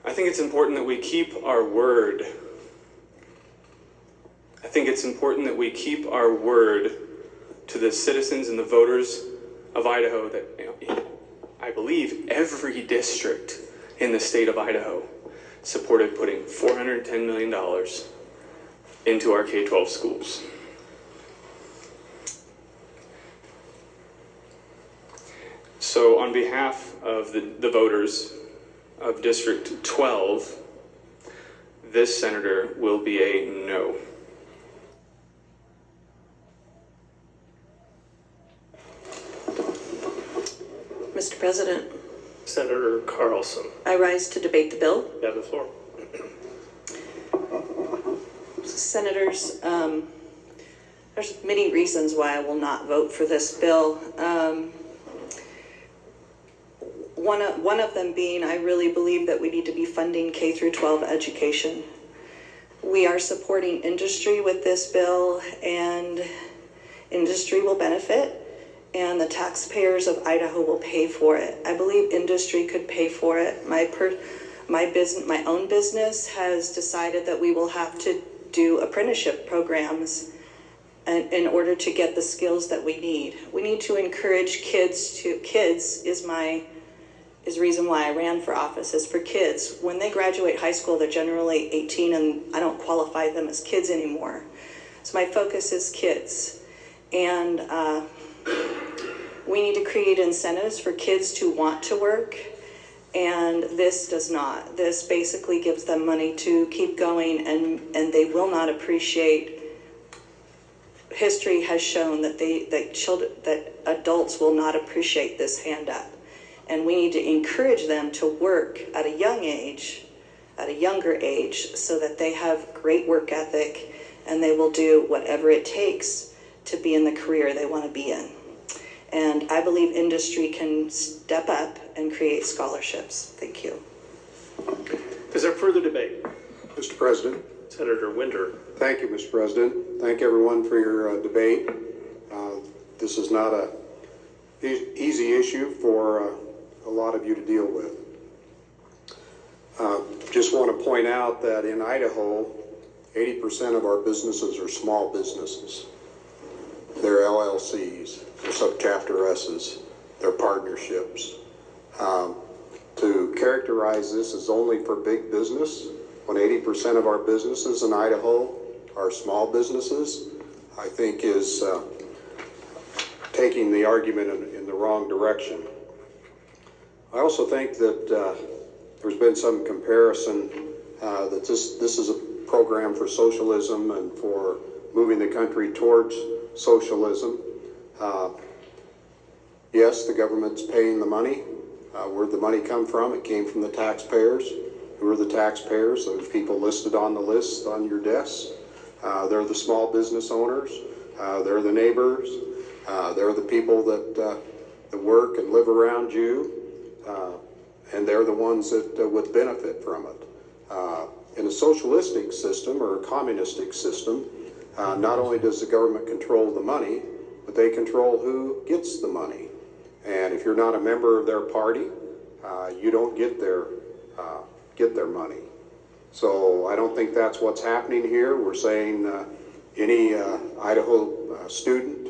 I think it's important that we keep our word. I think it's important that we keep our word to the citizens and the voters of Idaho that, I believe every district in the state of Idaho supported putting $410 million into our K-12 schools. So on behalf of the voters of District 12, this senator will be a no. Mr. President, Senator Carlson, I rise to debate the bill. you have the floor. Senators, there's many reasons why I will not vote for this bill. One of them being, I really believe that we need to be funding K through 12 education. We are supporting industry with this bill, and industry will benefit, and the taxpayers of Idaho will pay for it. I believe industry could pay for it. My own business has decided that we will have to do apprenticeship programs in order to get the skills that we need. We need to encourage kids is the reason why I ran for office, is for kids. When they graduate high school, they're generally 18, and I don't qualify them as kids anymore. So my focus is kids. And we need to create incentives for kids to want to work, and this does not. This basically gives them money to keep going, and they will not appreciate. History has shown that that adults will not appreciate this handout. And we need to encourage them to work at a younger age, so that they have great work ethic and they will do whatever it takes to be in the career they want to be in. And I believe industry can step up and create scholarships. Thank you. Is there further debate? Mr. President. Senator Winter. Thank you, Mr. President. Thank everyone for your debate. This is not an easy issue for a lot of you to deal with. Just want to point out that in Idaho, 80% of our businesses are small businesses. They're LLCs, they're subchapter S's, they're partnerships. To characterize this as only for big business, when 80% of our businesses in Idaho are small businesses, I think is taking the argument in the wrong direction. I also think that there's been some comparison that this is a program for socialism and for moving the country towards socialism. Yes, the government's paying the money. Where'd the money come from? It came from the taxpayers. Who are the taxpayers? Those people listed on the list on your desks. They're the small business owners. They're the neighbors. They're the people that work and live around you. And they're the ones that would benefit from it. In a socialistic system or a communistic system, not only does the government control the money, but they control who gets the money. And if you're not a member of their party, you don't get their money. So I don't think that's what's happening here. We're saying any Idaho student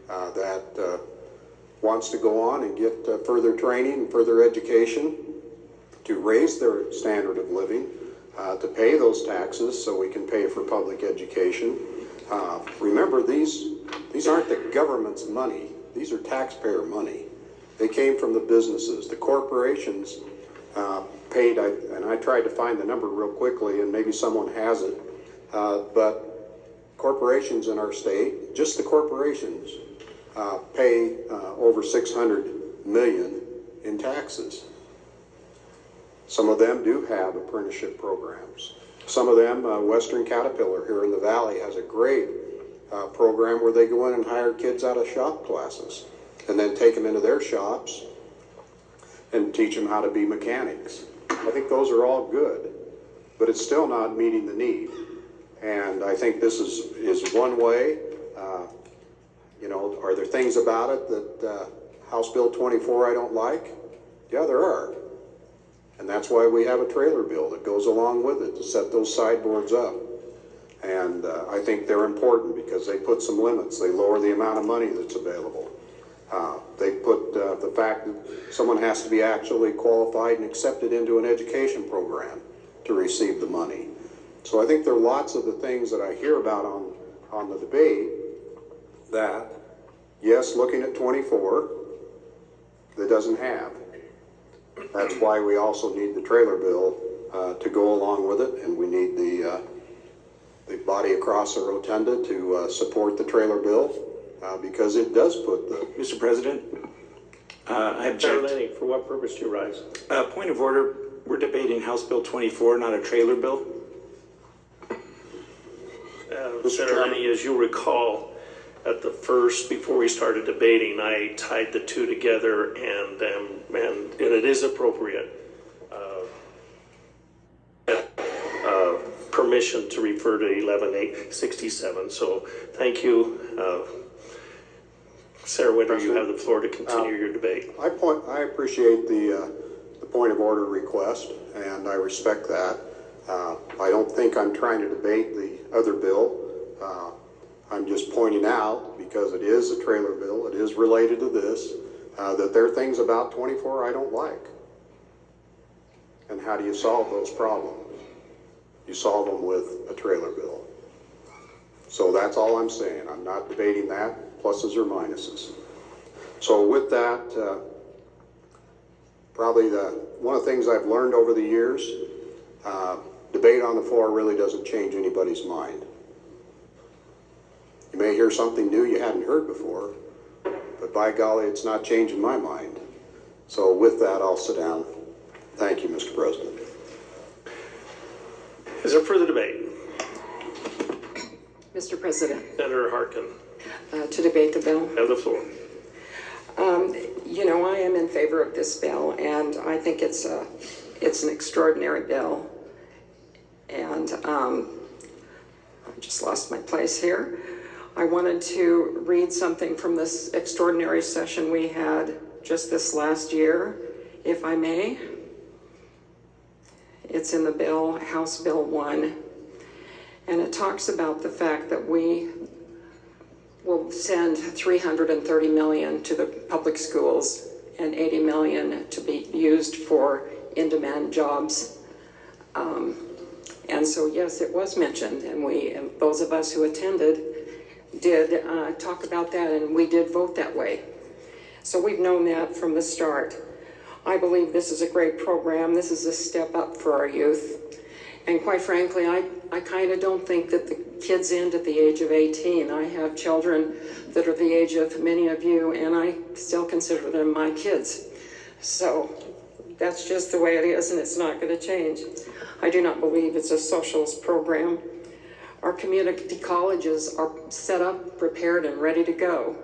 that wants to go on and get further training and further education to raise their standard of living, to pay those taxes so we can pay for public education. Remember, these aren't the government's money. These are taxpayer money. They came from the businesses. The corporations paid, and I tried to find the number real quickly, and maybe someone has it, but corporations in our state, just the corporations, pay over $600 million in taxes. Some of them do have apprenticeship programs. Some of them, Western Caterpillar here in the Valley has a great program where they go in and hire kids out of shop classes and then take them into their shops and teach them how to be mechanics. I think those are all good, but it's still not meeting the need. And I think this is one way. Are there things about it that House Bill 24 I don't like? Yeah, there are. And that's why we have a trailer bill that goes along with it to set those sideboards up. And I think they're important because they put some limits. They lower the amount of money that's available. They put the fact that someone has to be actually qualified and accepted into an education program to receive the money. So I think there are lots of the things that I hear about on the debate that, yes, looking at 24, that doesn't have. That's why we also need the trailer bill to go along with it, and we need the body across the rotunda to support the trailer bill because it does put the... Mr. President, I object. Senator Lenny, for what purpose do you rise? Point of order, we're debating House Bill 24, not a trailer bill. Senator Lenny, as you recall, at the first, before we started debating, I tied the two together, and it is appropriate permission to refer to 11-867. So thank you. Sarah Winter, you have the floor to continue your debate. I appreciate the point of order request, and I respect that. I don't think I'm trying to debate the other bill. I'm just pointing out, because it is a trailer bill, it is related to this, that there are things about 24 I don't like. And how do you solve those problems? You solve them with a trailer bill. So that's all I'm saying. I'm not debating that, pluses or minuses. So with that, probably one of the things I've learned over the years, debate on the floor really doesn't change anybody's mind. You may hear something new you hadn't heard before, but by golly, it's not changing my mind. So with that, I'll sit down. Thank you, Mr. President. Is there further debate? Mr. President, Senator Harkin, to debate the bill. have the floor. I am in favor of this bill, and I think it's an extraordinary bill. And I just lost my place here. I wanted to read something from this extraordinary session we had just this last year, if I may. It's in the bill, House Bill 1, and it talks about the fact that we will send $330 million to the public schools and $80 million to be used for in-demand jobs. And so, yes, it was mentioned, and those of us who attended did talk about that, and we did vote that way. So we've known that from the start. I believe this is a great program. This is a step up for our youth. And quite frankly, I kind of don't think that the kids end at the age of 18. I have children that are the age of many of you, and I still consider them my kids. So that's just the way it is, and it's not going to change. I do not believe it's a socialist program. Our community colleges are set up, prepared, and ready to go.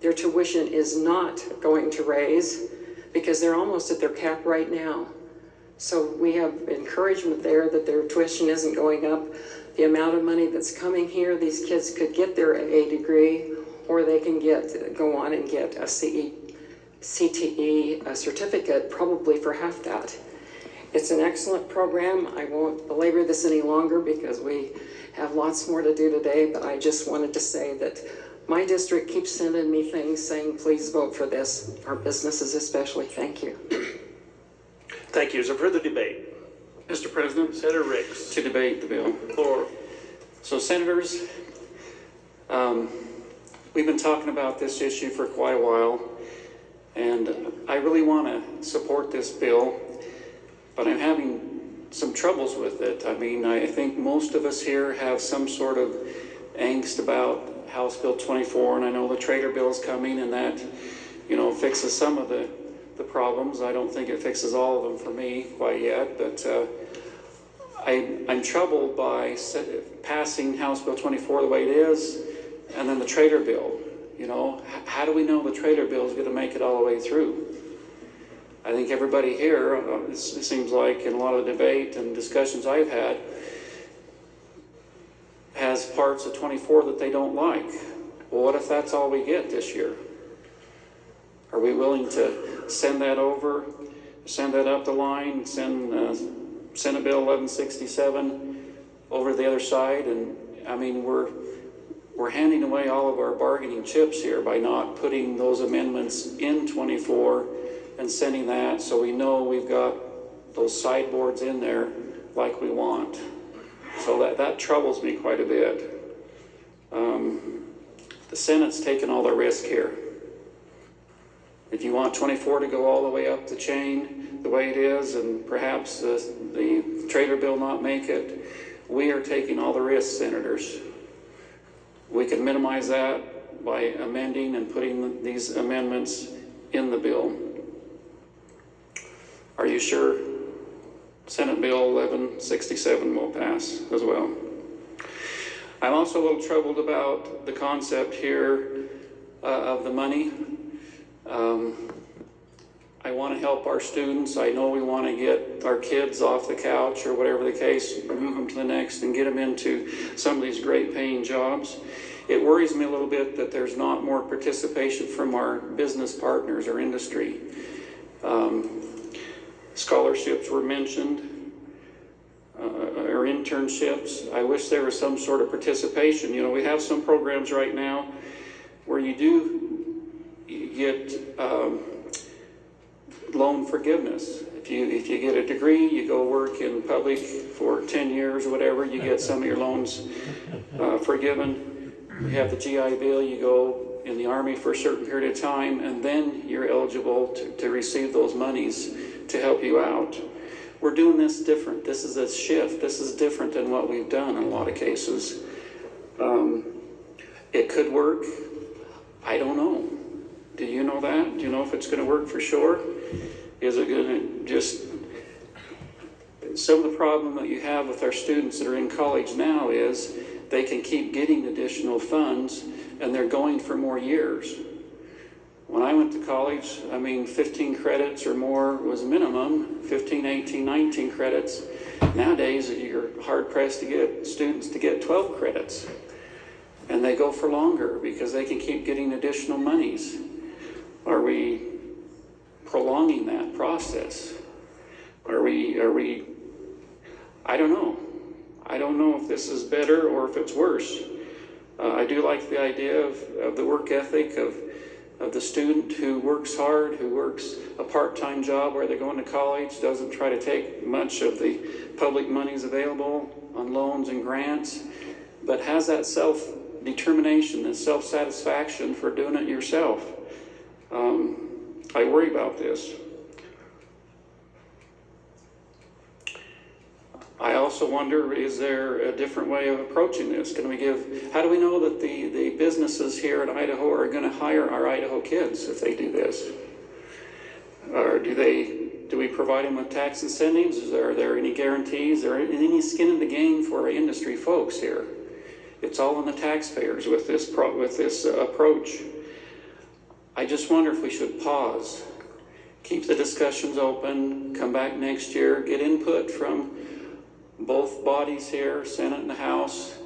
Their tuition is not going to raise because they're almost at their cap right now. So we have encouragement there that their tuition isn't going up. The amount of money that's coming here, these kids could get their A degree, or they can go on and get a CTE certificate, probably for half that. It's an excellent program. I won't belabor this any longer because we have lots more to do today, but I just wanted to say that my district keeps sending me things saying, please vote for this. Our businesses especially. Thank you. Thank you. Is there further debate? Mr. President, Senator Riggs. to debate the bill. Floor. So senators, we've been talking about this issue for quite a while, and I really want to support this bill, but I'm having some troubles with it. I mean, I think most of us here have some sort of angst about House Bill 24, and I know the Trader Bill is coming, and that, fixes some of the problems. I don't think it fixes all of them for me quite yet, but I'm troubled by passing House Bill 24 the way it is, and then the Trader Bill. How do we know the Trader Bill is going to make it all the way through? I think everybody here, it seems like in a lot of the debate and discussions I've had, has parts of 24 that they don't like. Well, what if that's all we get this year? Are we willing to send that over, send that up the line, send Senate Bill 1167 over to the other side? And I mean, we're handing away all of our bargaining chips here by not putting those amendments in 24 and sending that, so we know we've got those sideboards in there like we want. So that troubles me quite a bit. The Senate's taken all the risk here. If you want 24 to go all the way up the chain the way it is, and perhaps the Trader Bill not make it, we are taking all the risks, senators. We can minimize that by amending and putting these amendments in the bill. Are you sure Senate Bill 1167 will pass as well? I'm also a little troubled about the concept here of the money. I want to help our students. I know we want to get our kids off the couch or whatever the case, move them to the next and get them into some of these great paying jobs. It worries me a little bit that there's not more participation from our business partners or industry. Scholarships were mentioned, or internships. I wish there was some sort of participation. We have some programs right now where you do get loan forgiveness. If you get a degree, you go work in public for 10 years or whatever, you get some of your loans forgiven. You have the GI Bill, you go in the Army for a certain period of time, and then you're eligible to receive those monies to help you out. We're doing this different. This is a shift. This is different than what we've done in a lot of cases. It could work. I don't know. Do you know that? Do you know if it's going to work for sure? Is it going to just... Some of the problem that you have with our students that are in college now is they can keep getting additional funds and they're going for more years. When I went to college, 15 credits or more was minimum, 15, 18, 19 credits. Nowadays, you're hard-pressed to get students to get 12 credits. And they go for longer because they can keep getting additional monies. Are we prolonging that process? Are we, I don't know. I don't know if this is better or if it's worse. I do like the idea of the work ethic of the student who works hard, who works a part-time job where they're going to college, doesn't try to take much of the public monies available on loans and grants, but has that self-determination and self-satisfaction for doing it yourself. I worry about this. I also wonder, is there a different way of approaching this? How do we know that the businesses here in Idaho are going to hire our Idaho kids if they do this? Or do we provide them with tax incentives? Are there any guarantees? Are there any skin in the game for our industry folks here? It's all on the taxpayers with this approach. I just wonder if we should pause, keep the discussions open, come back next year, get input from both bodies here, Senate and House,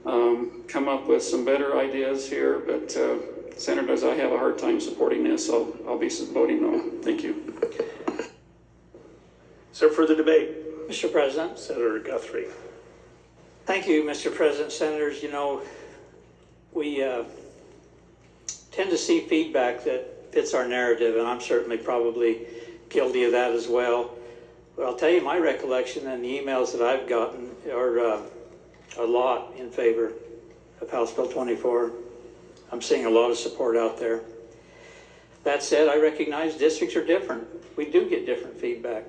come up with some better ideas here. But Senators, I have a hard time supporting this, so I'll be voting no. Thank you. Is there further debate? Mr. President. Senator Guthrie. Thank you, Mr. President. Senators, you know, we tend to see feedback that fits our narrative, and I'm certainly probably guilty of that as well. But I'll tell you, my recollection and the emails that I've gotten are a lot in favor of House Bill 24. I'm seeing a lot of support out there. That said, I recognize districts are different. We do get different feedback.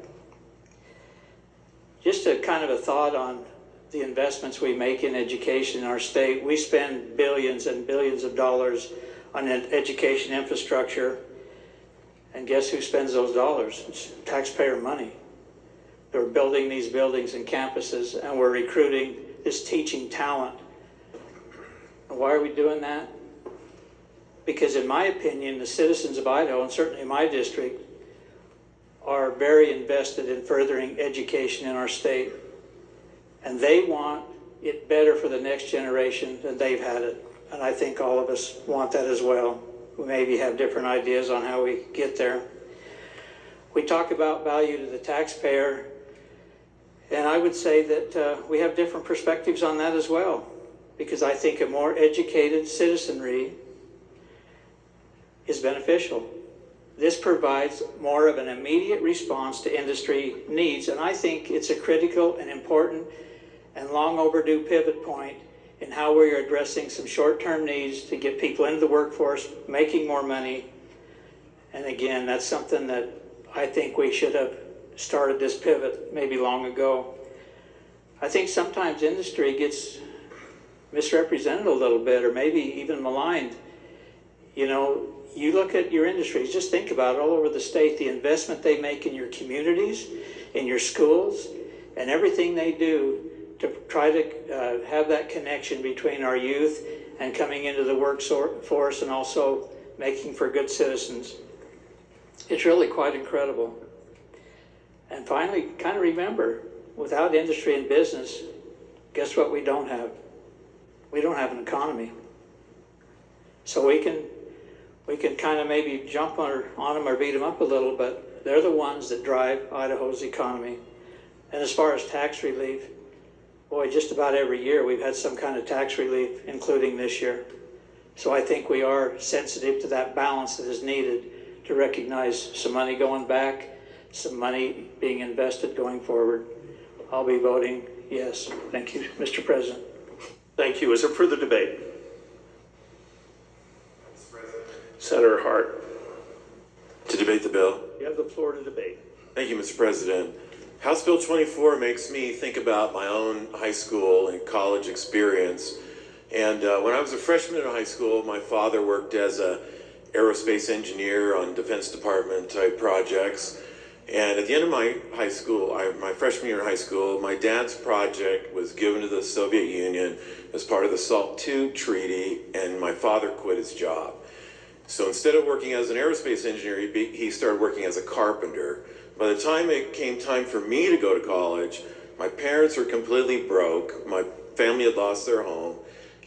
Just a kind of a thought on the investments we make in education in our state. We spend billions and billions of dollars on education infrastructure, and guess who spends those dollars? It's taxpayer money. They're building these buildings and campuses, and we're recruiting this teaching talent. And why are we doing that? Because in my opinion, the citizens of Idaho, and certainly my district, are very invested in furthering education in our state. And they want it better for the next generation than they've had it. And I think all of us want that as well. We maybe have different ideas on how we get there. We talk about value to the taxpayer, and I would say that we have different perspectives on that as well, because I think a more educated citizenry is beneficial. This provides more of an immediate response to industry needs, and I think it's a critical and important and long overdue pivot point in how we are addressing some short-term needs to get people into the workforce, making more money. And again, that's something that I think we should have started this pivot maybe long ago. I think sometimes industry gets misrepresented a little bit, or maybe even maligned. You know, you look at your industries, just think about it all over the state, the investment they make in your communities, in your schools, and everything they do to try to have that connection between our youth and coming into the workforce and also making for good citizens. It's really quite incredible. And finally, kind of remember, without industry and business, guess what we don't have? We don't have an economy. So we can kind of maybe jump on them or beat them up a little, but they're the ones that drive Idaho's economy. And as far as tax relief, boy, just about every year we've had some kind of tax relief, including this year. So I think we are sensitive to that balance that is needed to recognize some money going back, some money being invested going forward. I'll be voting yes. Thank you, Mr. President. Thank you. Is there further debate? Senator Hart. To debate the bill. You have the floor to debate. Thank you, Mr. President. House Bill 24 makes me think about my own high school and college experience. And when I was a freshman in high school, my father worked as an aerospace engineer on Defense Department type projects. And at the end of my high school, my freshman year in high school, my dad's project was given to the Soviet Union as part of the SALT II treaty, and my father quit his job. So instead of working as an aerospace engineer, he started working as a carpenter. By the time it came time for me to go to college, my parents were completely broke, my family had lost their home,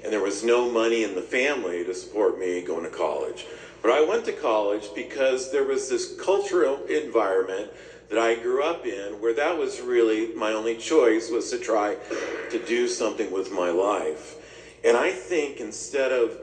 and there was no money in the family to support me going to college. But I went to college because there was this cultural environment that I grew up in where that was really my only choice, was to try to do something with my life. And I think instead of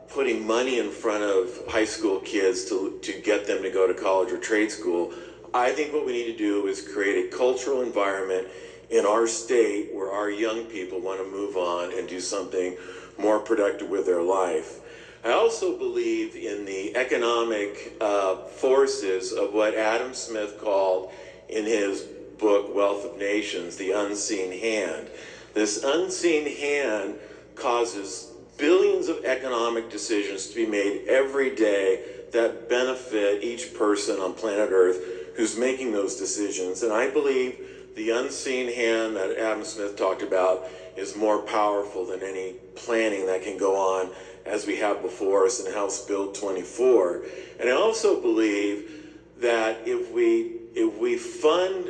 putting money in front of high school kids to get them to go to college or trade school, I think what we need to do is create a cultural environment in our state where our young people want to move on and do something more productive with their life. I also believe in the economic forces of what Adam Smith called in his book, Wealth of Nations, the unseen hand. This unseen hand causes billions of economic decisions to be made every day that benefit each person on planet Earth who's making those decisions. And I believe the unseen hand that Adam Smith talked about is more powerful than any planning that can go on as we have before us in House Bill 24. And I also believe that if we fund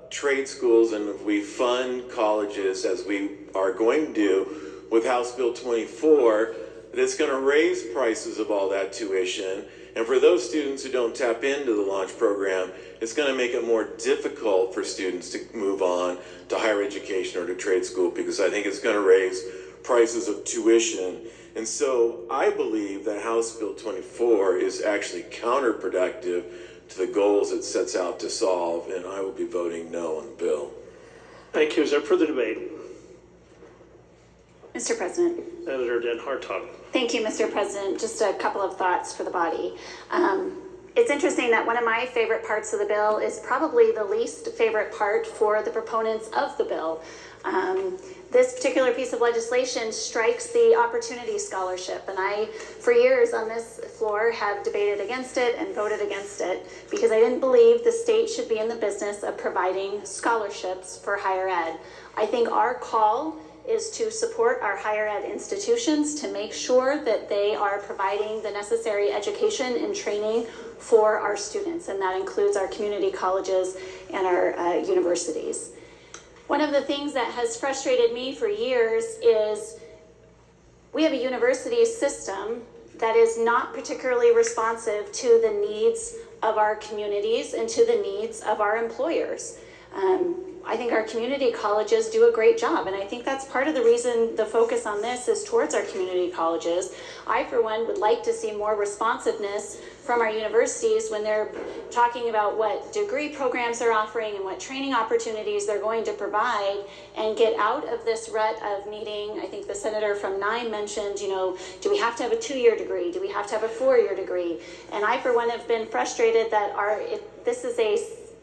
trade schools and if we fund colleges as we are going to do with House Bill 24, that it's going to raise prices of all that tuition. And for those students who don't tap into the launch program, it's going to make it more difficult for students to move on to higher education or to trade school, because I think it's going to raise prices of tuition. And so I believe that House Bill 24 is actually counterproductive to the goals it sets out to solve, and I will be voting no on the bill. Thank you. Is there further debate? Mr. President. Senator Den Hartog. Thank you, Mr. President. Just a couple of thoughts for the body. It's interesting that one of my favorite parts of the bill is probably the least favorite part for the proponents of the bill. This particular piece of legislation strikes the Opportunity Scholarship, and I, for years on this floor, have debated against it and voted against it because I didn't believe the state should be in the business of providing scholarships for higher ed. I think our call is to support our higher ed institutions to make sure that they are providing the necessary education and training for our students, and that includes our community colleges and our universities. One of the things that has frustrated me for years is we have a university system that is not particularly responsive to the needs of our communities and to the needs of our employers. I think our community colleges do a great job, and I think that's part of the reason the focus on this is towards our community colleges. I, for one, would like to see more responsiveness from our universities when they're talking about what degree programs they're offering and what training opportunities they're going to provide, and get out of this rut of needing, I think the senator from 9 mentioned, do we have to have a 2-year degree? Do we have to have a 4-year degree? And I, for one, have been frustrated that this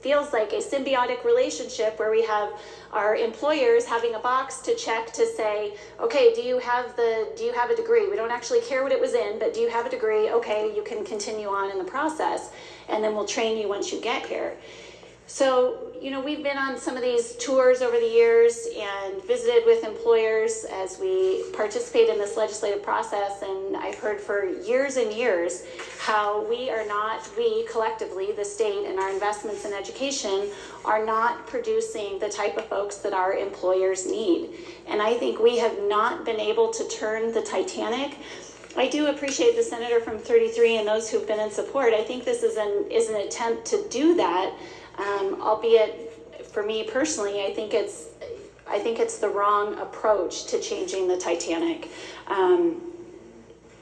feels like a symbiotic relationship where we have our employers having a box to check to say, okay, do you have a degree? We don't actually care what it was in, but do you have a degree? Okay, you can continue on in the process, and then we'll train you once you get here. So, we've been on some of these tours over the years and visited with employers as we participate in this legislative process, and I've heard for years and years how we collectively, the state and our investments in education, are not producing the type of folks that our employers need. And I think we have not been able to turn the Titanic. I do appreciate the senator from 33 and those who've been in support. I think this is an attempt to do that. Albeit for me personally, I think it's the wrong approach to changing the Titanic.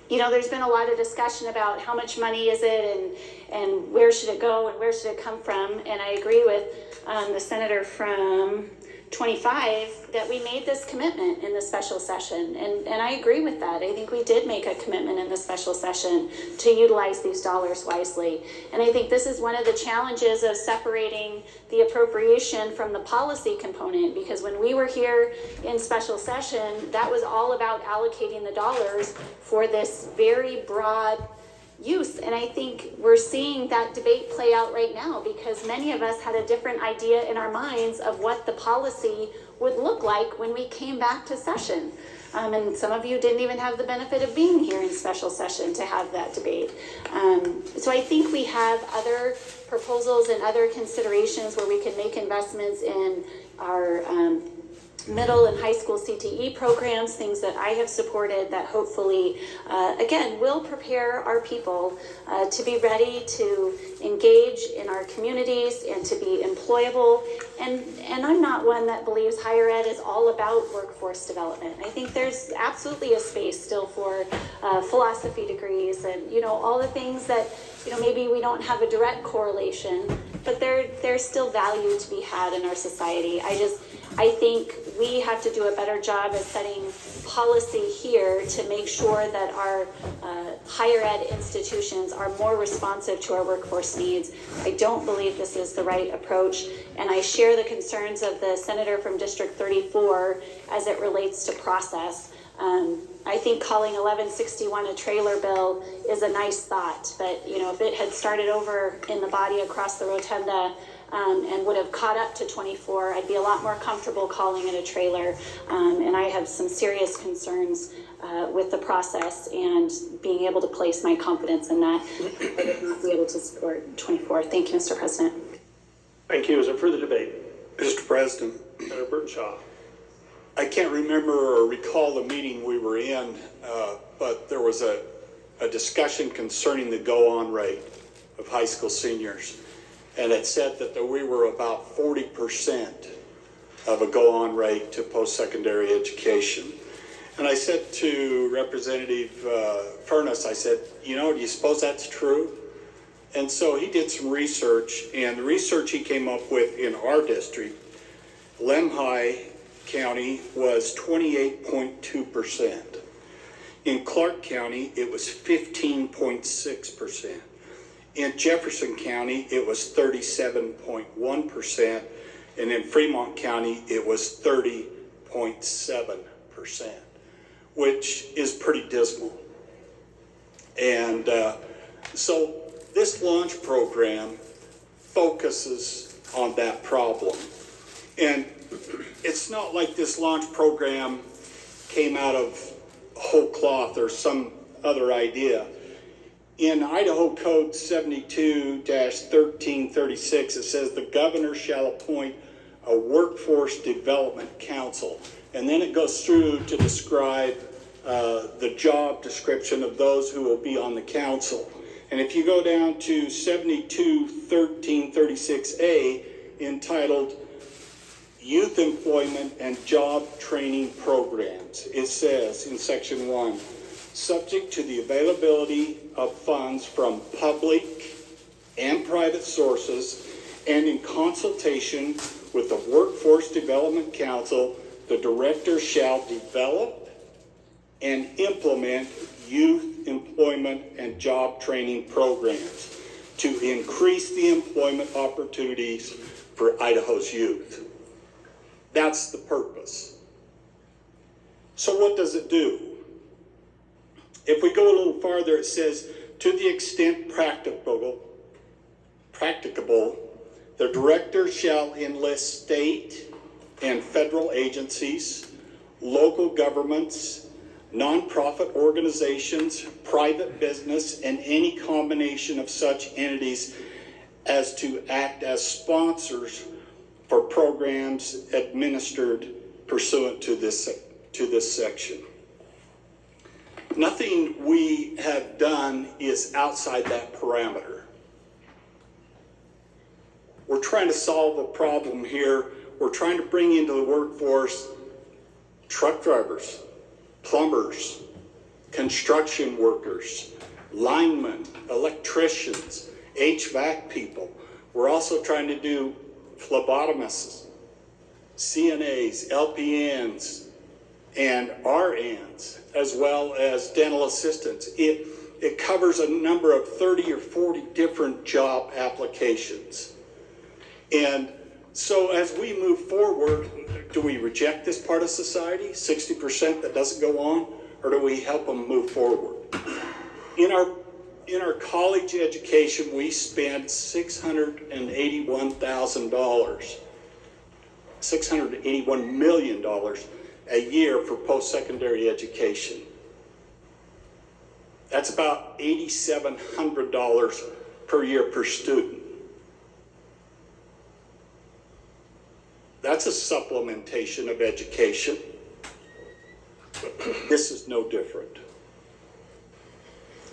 There's been a lot of discussion about how much money is it and where should it go and where should it come from. And I agree with the senator from 25 that we made this commitment in the special session, and I agree with that. I think we did make a commitment in the special session to utilize these dollars wisely, and I think this is one of the challenges of separating the appropriation from the policy component, because when we were here in special session, that was all about allocating the dollars for this very broad use. And I think we're seeing that debate play out right now, because many of us had a different idea in our minds of what the policy would look like when we came back to session. And some of you didn't even have the benefit of being here in special session to have that debate. So I think we have other proposals and other considerations where we can make investments in our middle and high school CTE programs, things that I have supported that hopefully, again, will prepare our people to be ready to engage in our communities and to be employable. And I'm not one that believes higher ed is all about workforce development. I think there's absolutely a space still for philosophy degrees and, all the things that, maybe we don't have a direct correlation, but there's still value to be had in our society. I think we have to do a better job at setting policy here to make sure that our higher ed institutions are more responsive to our workforce needs. I don't believe this is the right approach, and I share the concerns of the senator from District 34 as it relates to process. I think calling 1161 a trailer bill is a nice thought, but if it had started over in the body across the rotunda, and would have caught up to 24, I'd be a lot more comfortable calling it a trailer. And I have some serious concerns with the process and being able to place my confidence in that. I would not be able to support 24. Thank you, Mr. President. Thank you. Is there further debate? Mr. President, Senator Burtenshaw. I can't remember or recall the meeting we were in, but there was a discussion concerning the go-on rate of high school seniors. And it said that we were about 40% of a go-on rate to post-secondary education. And I said to Representative Furness, I said, do you suppose that's true? And so he did some research, and the research he came up with in our district, Lemhi County was 28.2%. In Clark County, it was 15.6%. In Jefferson County, it was 37.1%. And in Fremont County, it was 30.7%, which is pretty dismal. And so this launch program focuses on that problem. And it's not like this launch program came out of whole cloth or some other idea. In Idaho Code 72-1336, it says the governor shall appoint a workforce development council. And then it goes through to describe the job description of those who will be on the council. And if you go down to 72-1336A, entitled Youth Employment and Job Training Programs, it says in section 1, subject to the availability of funds from public and private sources and in consultation with the Workforce Development Council, the director shall develop and implement youth employment and job training programs to increase the employment opportunities for Idaho's youth. That's the purpose. So what does it do? If we go a little farther, it says, to the extent practicable, the director shall enlist state and federal agencies, local governments, nonprofit organizations, private business, and any combination of such entities as to act as sponsors for programs administered pursuant to this section. Nothing we have done is outside that parameter. We're trying to solve a problem here. We're trying to bring into the workforce truck drivers, plumbers, construction workers, linemen, electricians, HVAC people. We're also trying to do phlebotomists, CNAs, LPNs, and RNs, as well as dental assistants. It covers a number of 30 or 40 different job applications. And so as we move forward, do we reject this part of society, 60% that doesn't go on, or do we help them move forward? In our college education, we spend $681,000, $681 million a year for post-secondary education. That's about $8,700 per year per student. That's a supplementation of education. This is no different.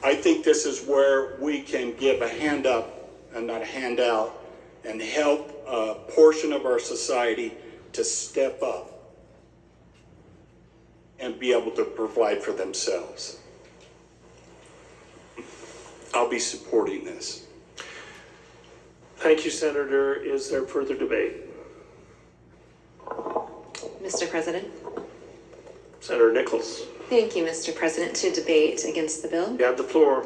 I think this is where we can give a hand up and not a handout and help a portion of our society to step up and be able to provide for themselves. I'll be supporting this. Thank you, Senator. Is there further debate? Mr. President. Senator Nichols. Thank you, Mr. President. To debate against the bill. You have the floor.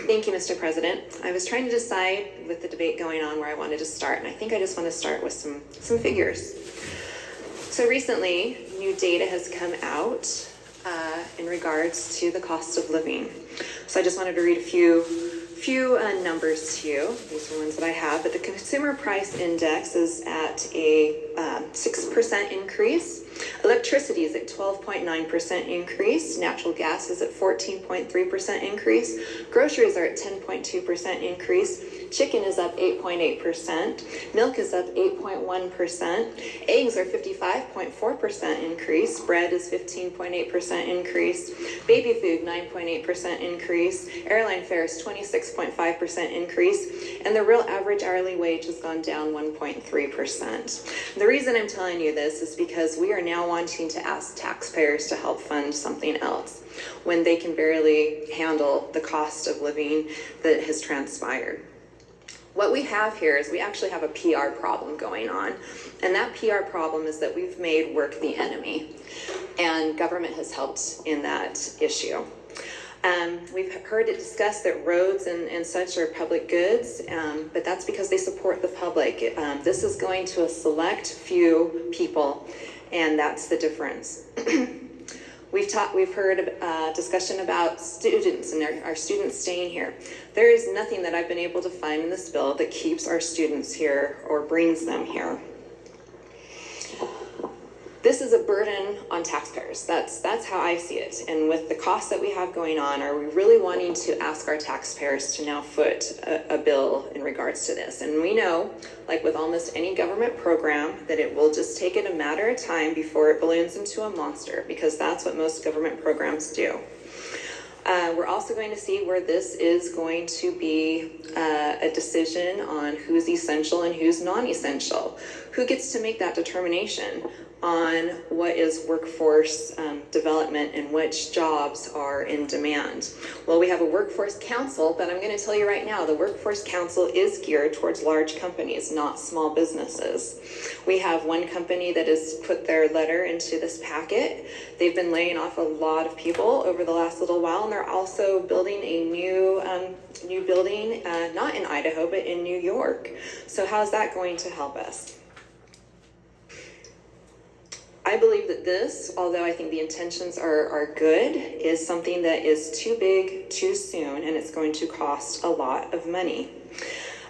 Thank you, Mr. President. I was trying to decide with the debate going on where I wanted to start, and I think I just want to start with some figures. So recently, new data has come out in regards to the cost of living. So I just wanted to read a few few numbers to you. These are ones that I have, but the consumer price index is at a 6% increase. Electricity is at 12.9% increase. Natural gas is at 14.3% increase. Groceries are at 10.2% increase. Chicken is up 8.8%. Milk is up 8.1%. Eggs are 55.4% increase. Bread is 15.8% increase. Baby food 9.8% increase. Airline fares 26.5% increase. And the real average hourly wage has gone down 1.3%. The reason I'm telling you this is because we are now wanting to ask taxpayers to help fund something else when they can barely handle the cost of living that has transpired. What we have here is we actually have a PR problem going on. And that PR problem is that we've made work the enemy. And government has helped in that issue. We've heard it discussed that roads and such are public goods, but that's because they support the public. This is going to a select few people, and that's the difference. We've heard discussion about students and our students staying here. There is nothing that I've been able to find in this bill that keeps our students here or brings them here. This is a burden on taxpayers. That's how I see it. And with the costs that we have going on, are we really wanting to ask our taxpayers to now foot a bill in regards to this? And we know, like with almost any government program, that it will just take it a matter of time before it balloons into a monster, because that's what most government programs do. We're also going to see where this is going to be a decision on who's essential and who's non-essential. Who gets to make that determination on what is workforce development and which jobs are in demand? Well, we have a workforce council, but I'm going to tell you right now, the workforce council is geared towards large companies, not small businesses. We have one company that has put their letter into this packet. They've been laying off a lot of people over the last little while, and they're also building a new building, not in Idaho, but in New York. So how's that going to help us? I believe that this, although I think the intentions are good, is something that is too big, too soon, and it's going to cost a lot of money.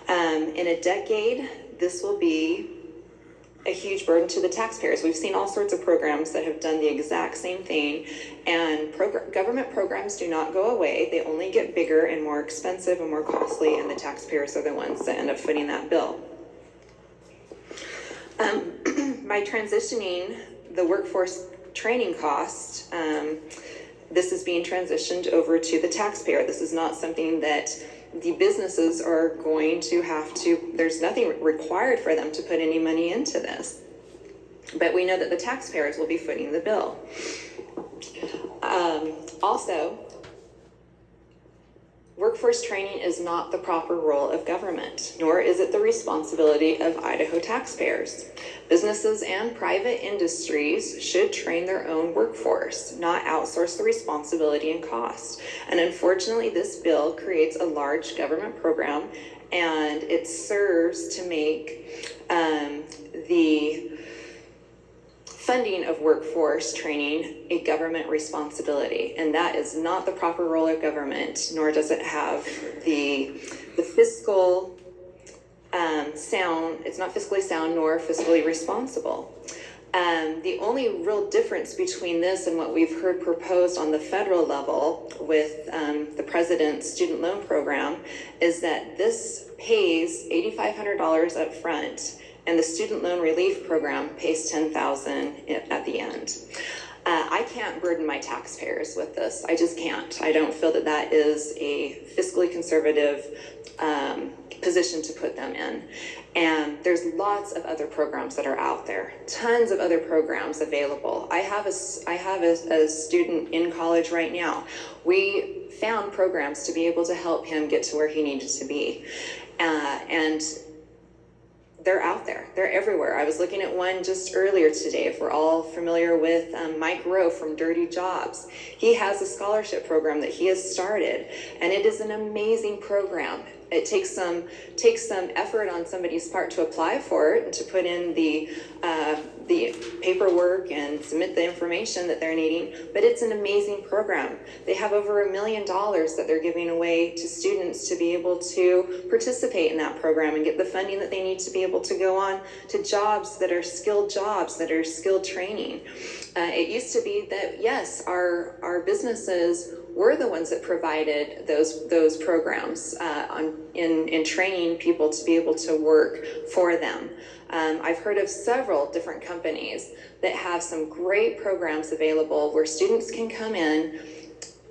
In a decade, this will be a huge burden to the taxpayers. We've seen all sorts of programs that have done the exact same thing, and government programs do not go away. They only get bigger and more expensive and more costly, and the taxpayers are the ones that end up footing that bill. By transitioning the workforce training cost, this is being transitioned over to the taxpayer. This is not something that the businesses are going to have to, there's nothing required for them to put any money into this. But we know that the taxpayers will be footing the bill. Also, workforce training is not the proper role of government, nor is it the responsibility of Idaho taxpayers. Businesses and private industries should train their own workforce, not outsource the responsibility and cost. And unfortunately, this bill creates a large government program, and it serves to make the funding of workforce training a government responsibility, and that is not the proper role of government, nor does it have the fiscal sound. It's not fiscally sound nor fiscally responsible. The only real difference between this and what we've heard proposed on the federal level with the president's student loan program is that this pays $8,500 up front, and the student loan relief program pays $10,000 at the end. I can't burden my taxpayers with this. I just can't. I don't feel that that is a fiscally conservative position to put them in. And there's lots of other programs that are out there, tons of other programs available. I have a student in college right now. We found programs to be able to help him get to where he needed to be. And they're out there. They're everywhere. I was looking at one just earlier today. If we're all familiar with Mike Rowe from Dirty Jobs, he has a scholarship program that he has started, and it is an amazing program. It takes some effort on somebody's part to apply for it and to put in the the paperwork and submit the information that they're needing, but it's an amazing program. They have over $1 million that they're giving away to students to be able to participate in that program and get the funding that they need to be able to go on to jobs, that are skilled training. It used to be that, yes, our businesses were the ones that provided those programs in training people to be able to work for them. I've heard of several different companies that have some great programs available where students can come in,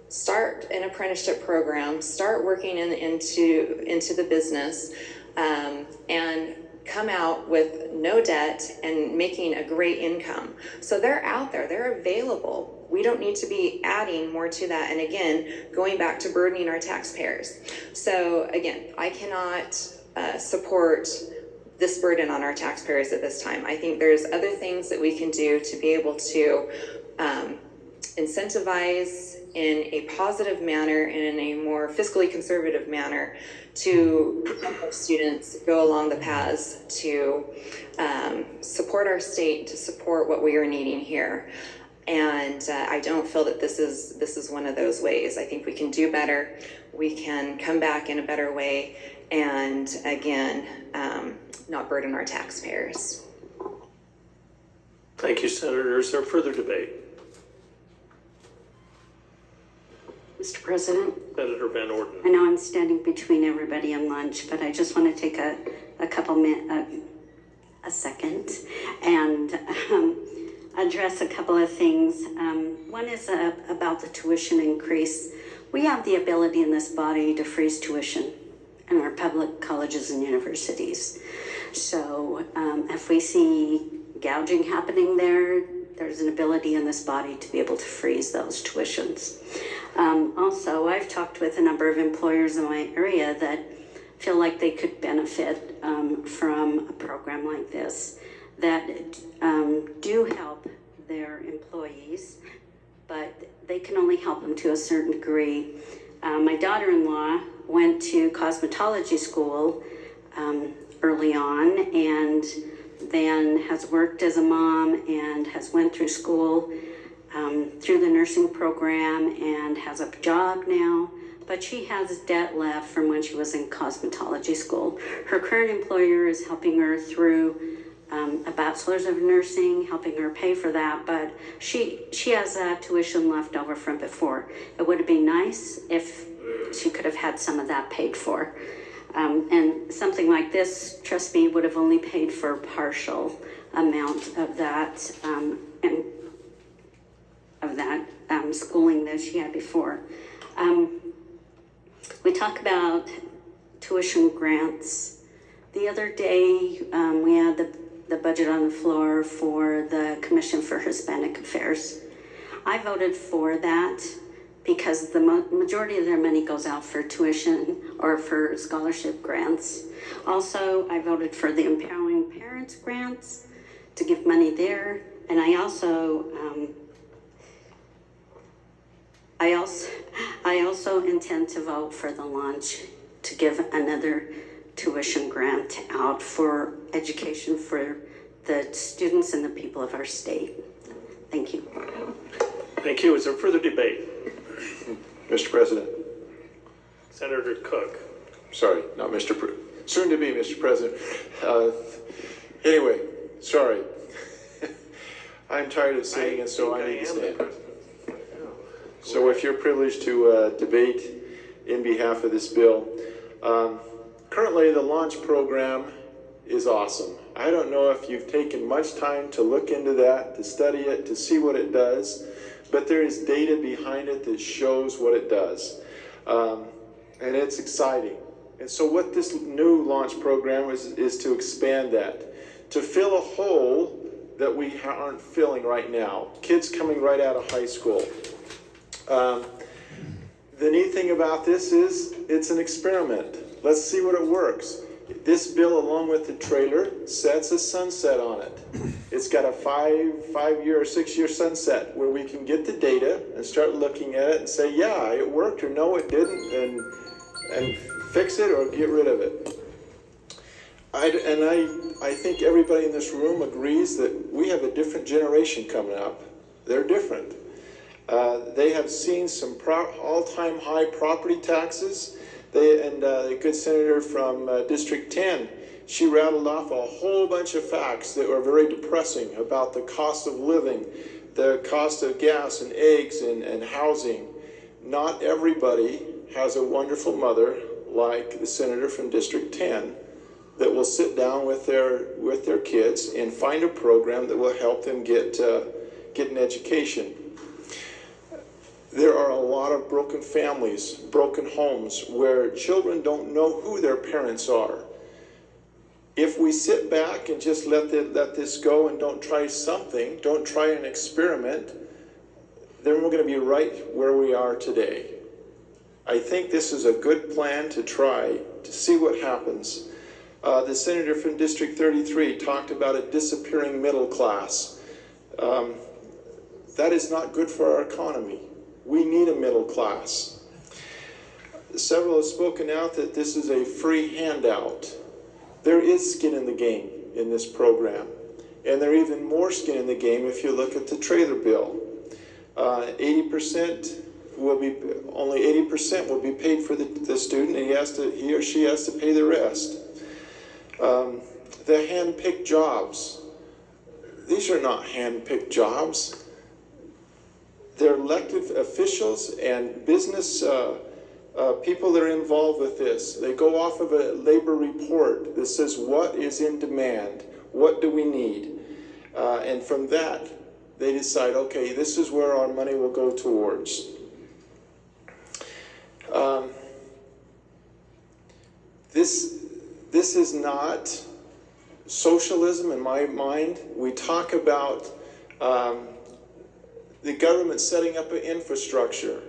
start an apprenticeship program, start working into the business, and come out with no debt and making a great income. So they're out there, they're available. We don't need to be adding more to that. And again, going back to burdening our taxpayers. So again, I cannot support this burden on our taxpayers at this time. I think there's other things that we can do to be able to incentivize in a positive manner and in a more fiscally conservative manner to help students go along the paths to support our state, to support what we are needing here. And I don't feel that this is one of those ways. I think we can do better. We can come back in a better way, and again, not burden our taxpayers. Thank you, Senator. Is there further debate? Mr. President, Senator Van Orden. I know I'm standing between everybody and lunch, but I just want to take a second and address a couple of things. One is about the tuition increase. We have the ability in this body to freeze tuition in our public colleges and universities. So if we see gouging happening there, there's an ability in this body to be able to freeze those tuitions. Also, I've talked with a number of employers in my area that feel like they could benefit from a program like this that do help their employees, but they can only help them to a certain degree. My daughter-in-law went to cosmetology school early on, and then has worked as a mom and has went through school through the nursing program and has a job now, but she has debt left from when she was in cosmetology school. Her current employer is helping her through a bachelor's of nursing, helping her pay for that, but she has tuition left over from before. It would have been nice if she could have had some of that paid for. And something like this, trust me, would have only paid for a partial amount of that schooling that she had before. We talk about tuition grants. The other day, we had the budget on the floor for the Commission for Hispanic Affairs. I voted for that because the majority of their money goes out for tuition or for scholarship grants. Also, I voted for the Empowering Parents grants to give money there. And I also intend to vote for the launch to give another tuition grant out for education for the students and the people of our state. Thank you. Thank you. Is there further debate? Mr. President. Senator Cook. Sorry, not soon to be Mr. President. Anyway, sorry. I'm tired of sitting, and so I need to stand. So if you're privileged to debate in behalf of this bill, currently the launch program is awesome. I don't know if you've taken much time to look into that, to study it, to see what it does, but there is data behind it that shows what it does. And it's exciting. And so what this new launch program is to expand that, to fill a hole that we aren't filling right now. Kids coming right out of high school. The neat thing about this is it's an experiment. Let's see what it works. This bill, along with the trailer, sets a sunset on it. It's got a 5-year or 6-year sunset where we can get the data and start looking at it and say, yeah, it worked, or no, it didn't, and fix it or get rid of it. I think everybody in this room agrees that we have a different generation coming up. They're different. They have seen some all-time high property taxes. The good senator from District 10, she rattled off a whole bunch of facts that were very depressing about the cost of living, the cost of gas and eggs and housing. Not everybody has a wonderful mother like the senator from District 10 that will sit down with their kids and find a program that will help them get an education. There are a lot of broken families, broken homes, where children don't know who their parents are. If we sit back and just let this go and don't try something, don't try an experiment, then we're going to be right where we are today. I think this is a good plan to try to see what happens. The senator from District 33 talked about a disappearing middle class. That is not good for our economy. We need a middle class. Several have spoken out that this is a free handout. There is skin in the game in this program, and there is even more skin in the game if you look at the trailer bill. 80% only 80% will be paid for the student, and he or she has to pay the rest. The hand-picked jobs. These are not hand-picked jobs. They're elected officials and business people that are involved with this. They go off of a labor report that says what is in demand, what do we need, and from that they decide, okay, this is where our money will go towards. This is not socialism in my mind. We talk about the government setting up an infrastructure.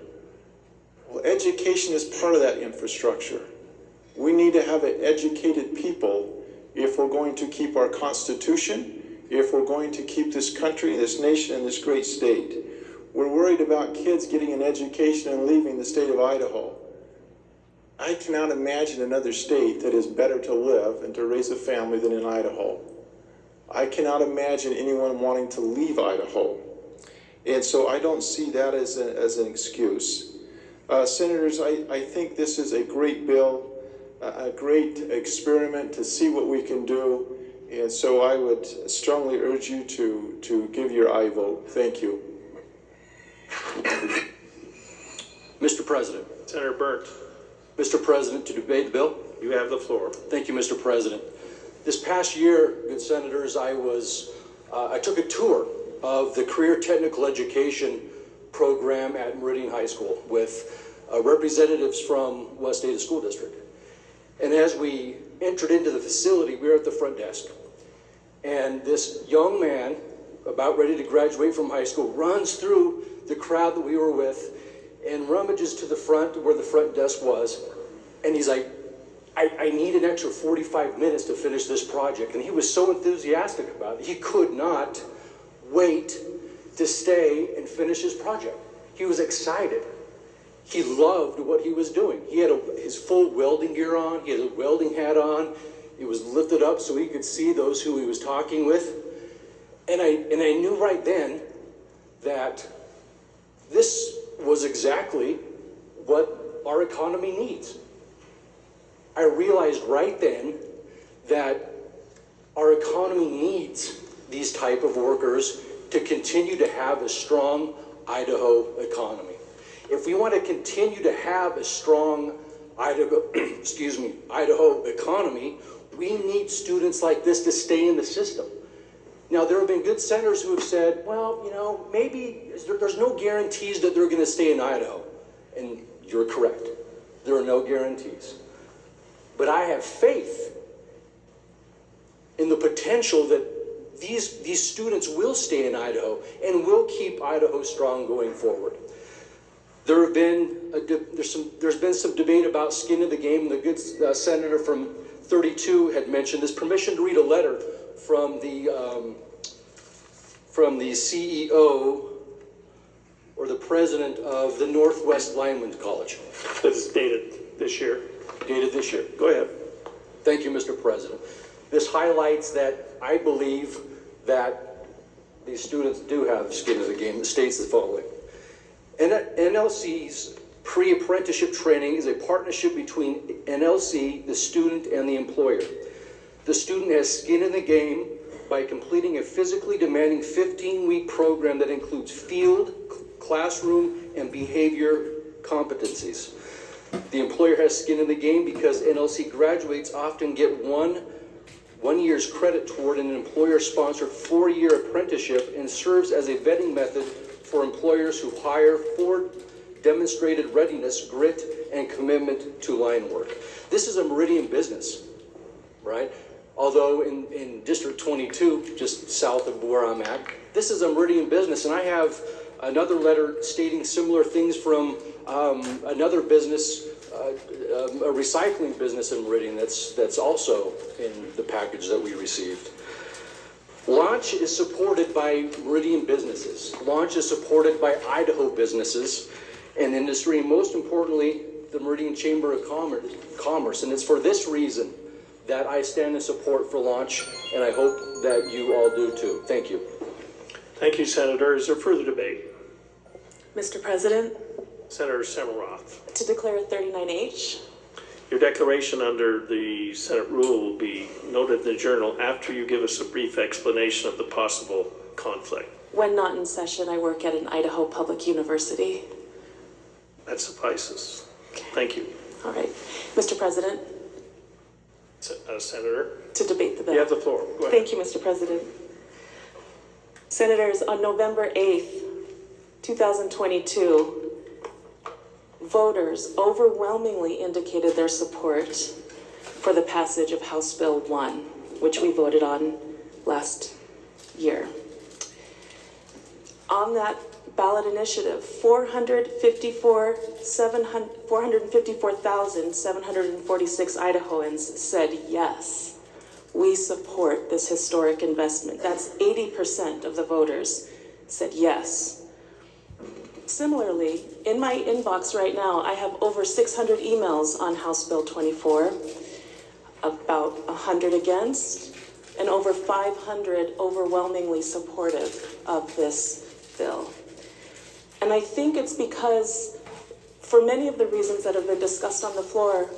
Well, education is part of that infrastructure. We need to have educated people if we're going to keep our Constitution, if we're going to keep this country, this nation, and this great state. We're worried about kids getting an education and leaving the state of Idaho. I cannot imagine another state that is better to live and to raise a family than in Idaho. I cannot imagine anyone wanting to leave Idaho. And so I don't see that as an excuse. Senators, I think this is a great bill, a great experiment to see what we can do. And so I would strongly urge you to give your aye vote. Thank you. Mr. President. Senator Burnt. Mr. President, to debate the bill. You have the floor. Thank you, Mr. President. This past year, good senators, I took a tour of the Career Technical Education program at Meridian High School with representatives from West Ada School District. And as we entered into the facility, we were at the front desk. And this young man, about ready to graduate from high school, runs through the crowd that we were with and rummages to the front where the front desk was. And he's like, I need an extra 45 minutes to finish this project. And he was so enthusiastic about it. He could not wait to stay and finish his project. He was excited. He loved what he was doing. He had his full welding gear on. He had a welding hat on. It was lifted up so he could see those who he was talking with. And I knew right then that this was exactly what our economy needs. I realized right then that our economy needs these type of workers to continue to have a strong Idaho economy. If we want to continue to have a strong Idaho economy, we need students like this to stay in the system. Now, there have been good senators who have said, well, maybe there's no guarantees that they're going to stay in Idaho. And you're correct. There are no guarantees. But I have faith in the potential that these students will stay in Idaho and will keep Idaho strong going forward. There's been some debate about skin in the game. The good senator from 32 had mentioned this. Permission to read a letter from the CEO or the president of the Northwest Lineman College. That's dated this year. Dated this year. Go ahead. Thank you, Mr. President. This highlights that I believe that these students do have skin in the game. It states the following. NLC's pre-apprenticeship training is a partnership between NLC, the student, and the employer. The student has skin in the game by completing a physically demanding 15-week program that includes field, classroom, and behavior competencies. The employer has skin in the game because NLC graduates often get one year's credit toward an employer-sponsored 4-year apprenticeship and serves as a vetting method for employers who hire for demonstrated readiness, grit, and commitment to line work. This is a Meridian business, right? Although in District 22, just south of where I'm at, this is a Meridian business, and I have another letter stating similar things from another business, a recycling business in Meridian that's also in the package that we received. Launch is supported by Meridian businesses. Launch is supported by Idaho businesses and industry, and most importantly, the Meridian Chamber of Commerce. And it's for this reason that I stand in support for Launch, and I hope that you all do too. Thank you. Thank you, Senator. Is there further debate? Mr. President, Senator Semmelroth. to declare 39H. Your declaration under the Senate rule will be noted in the journal after you give us a brief explanation of the possible conflict. When not in session, I work at an Idaho public university. That suffices. Thank you. All right. Mr. President. Senator. To debate the bill. You have the floor. Go ahead. Thank you, Mr. President. Senators, on November 8th, 2022, voters overwhelmingly indicated their support for the passage of House Bill 1, which we voted on last year. On that ballot initiative, 454,746 Idahoans said yes, we support this historic investment. That's 80% of the voters said yes. Similarly, in my inbox right now, I have over 600 emails on House Bill 24, about 100 against, and over 500 overwhelmingly supportive of this bill. And I think it's because, for many of the reasons that have been discussed on the floor,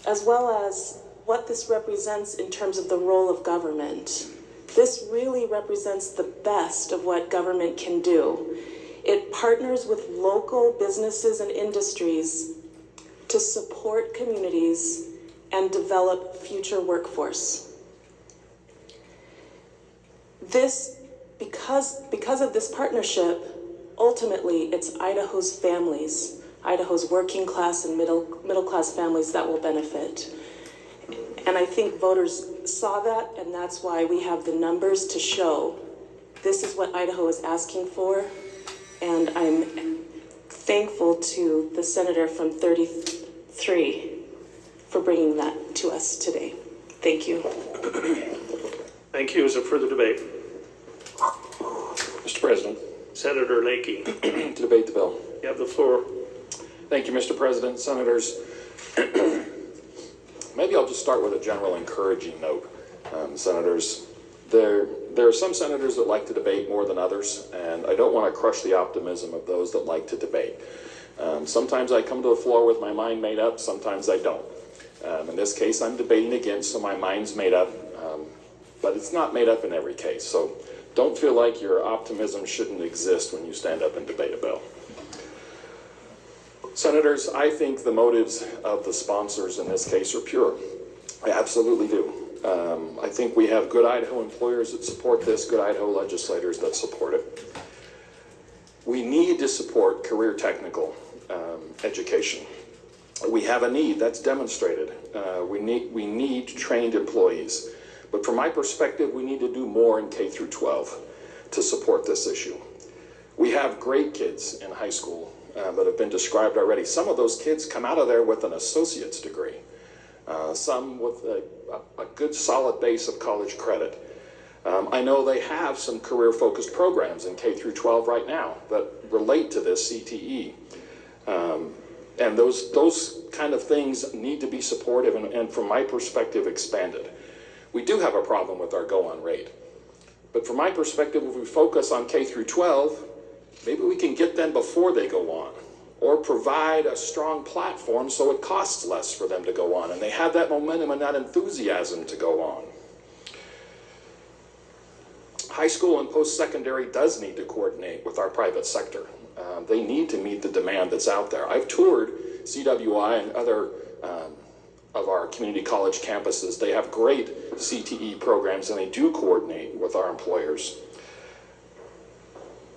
as well as what this represents in terms of the role of government, this really represents the best of what government can do. It partners with local businesses and industries to support communities and develop future workforce. Because of this partnership, ultimately it's Idaho's families, Idaho's working class and middle class families that will benefit. And I think voters saw that, and that's why we have the numbers to show this is what Idaho is asking for. And I'm thankful to the senator from 33 for bringing that to us today. Thank you. Thank you. Is there further debate? Mr. President. Senator Lakey. To debate the bill. You have the floor. Thank you, Mr. President. Senators, maybe I'll just start with a general encouraging note. Senators, there are some senators that like to debate more than others, and I don't want to crush the optimism of those that like to debate. Sometimes I come to the floor with my mind made up, sometimes I don't. In this case, I'm debating again, so my mind's made up, but it's not made up in every case. So don't feel like your optimism shouldn't exist when you stand up and debate a bill. Senators, I think the motives of the sponsors in this case are pure. I absolutely do. I think we have good Idaho employers that support this, good Idaho legislators that support it. We need to support career technical education. We have a need, that's demonstrated. We need trained employees. But from my perspective, we need to do more in K through 12 to support this issue. We have great kids in high school that have been described already. Some of those kids come out of there with an associate's degree. Some with a good solid base of college credit. I know they have some career-focused programs in K through 12 right now that relate to this CTE. And those kind of things need to be supportive and from my perspective, expanded. We do have a problem with our go-on rate. But from my perspective, if we focus on K through 12, maybe we can get them before they go on, or provide a strong platform so it costs less for them to go on, and they have that momentum and that enthusiasm to go on. High school and post-secondary does need to coordinate with our private sector. They need to meet the demand that's out there. I've toured CWI and other of our community college campuses. They have great CTE programs, and they do coordinate with our employers.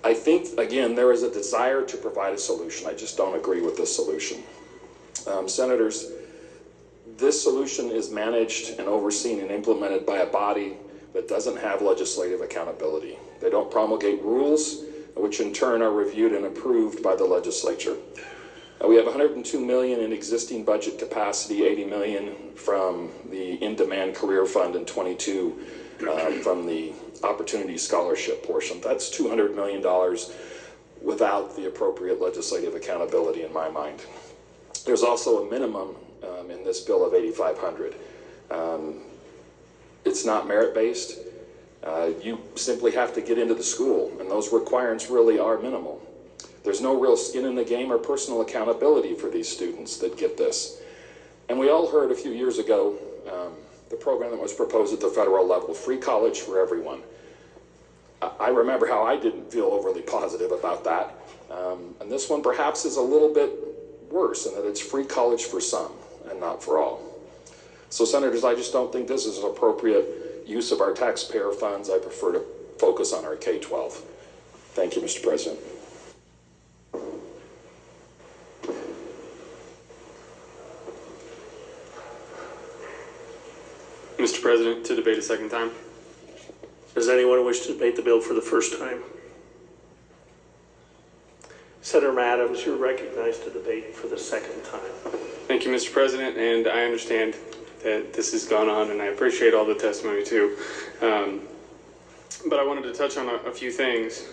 I think, again, there is a desire to provide a solution. I just don't agree with this solution. Senators, this solution is managed and overseen and implemented by a body that doesn't have legislative accountability. They don't promulgate rules, which in turn are reviewed and approved by the legislature. We have $102 million in existing budget capacity, $80 million from the in-demand career fund, and $22 from the opportunity scholarship portion. That's $200 million without the appropriate legislative accountability in my mind. There's also a minimum in this bill of $8,500. It's not merit-based. You simply have to get into the school, and those requirements really are minimal. There's no real skin in the game or personal accountability for these students that get this. And we all heard a few years ago the program that was proposed at the federal level, free college for everyone. I remember how I didn't feel overly positive about that. And this one perhaps is a little bit worse in that it's free college for some and not for all. So senators, I just don't think this is an appropriate use of our taxpayer funds. I prefer to focus on our K-12. Thank you, Mr. President. Mr. President, to debate a second time. Does anyone wish to debate the bill for the first time? Senator Adams, you're recognized to debate for the second time. Thank you, Mr. President, and I understand that this has gone on, and I appreciate all the testimony too. But I wanted to touch on a few things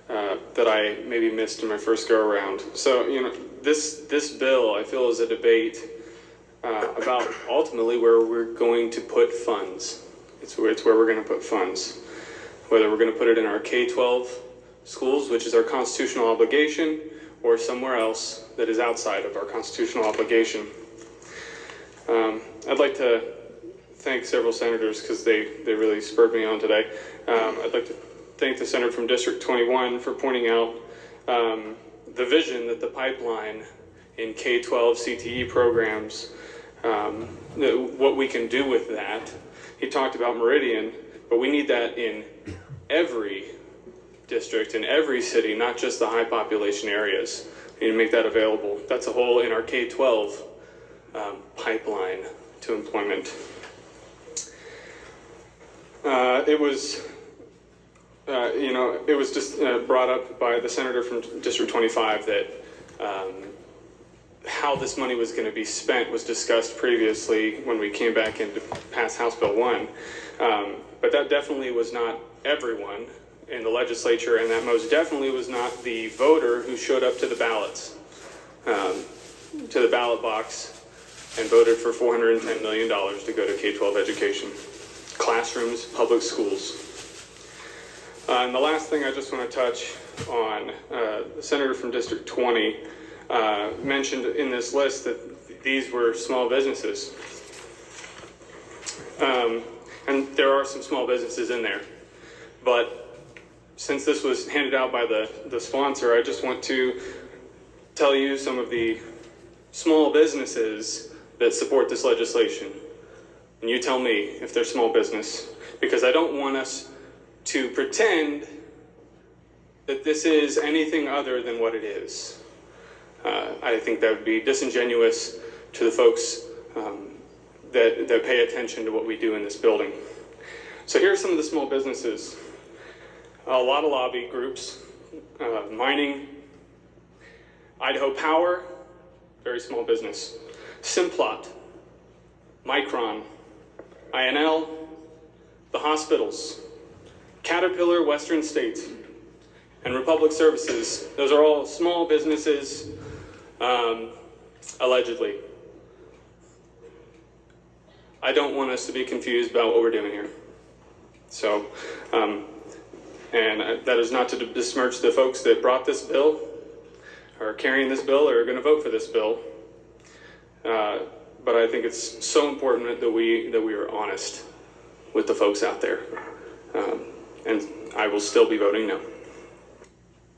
that I maybe missed in my first go around. So, this bill I feel is a debate about ultimately where we're going to put funds. It's where we're going to put funds. Whether we're going to put it in our K-12 schools, which is our constitutional obligation, or somewhere else that is outside of our constitutional obligation. I'd like to thank several senators because they really spurred me on today. I'd like to thank the senator from District 21 for pointing out the vision that the pipeline in K-12 CTE programs, what we can do with that. He talked about Meridian, but we need that in every district, in every city, not just the high population areas. We need to make that available. That's a hole in our K-12 pipeline to employment. It was just brought up by the senator from District 25 that how this money was going to be spent was discussed previously when we came back in to pass House Bill 1. But that definitely was not everyone in the legislature, and that most definitely was not the voter who showed up to the ballots, to the ballot box, and voted for $410 million to go to K-12 education, classrooms, public schools. And the last thing I just want to touch on, the senator from District 20 mentioned in this list that these were small businesses. And there are some small businesses in there. But since this was handed out by the sponsor, I just want to tell you some of the small businesses that support this legislation. And you tell me if they're small business, because I don't want us to pretend that this is anything other than what it is. I think that would be disingenuous to the folks that pay attention to what we do in this building. So here are some of the small businesses. A lot of lobby groups, mining, Idaho Power, very small business, Simplot, Micron, INL, the hospitals, Caterpillar Western States, and Republic Services. Those are all small businesses, allegedly. I don't want us to be confused about what we're doing here. So, that is not to besmirch the folks that brought this bill, are carrying this bill, or are going to vote for this bill. But I think it's so important that we are honest with the folks out there. And I will still be voting no.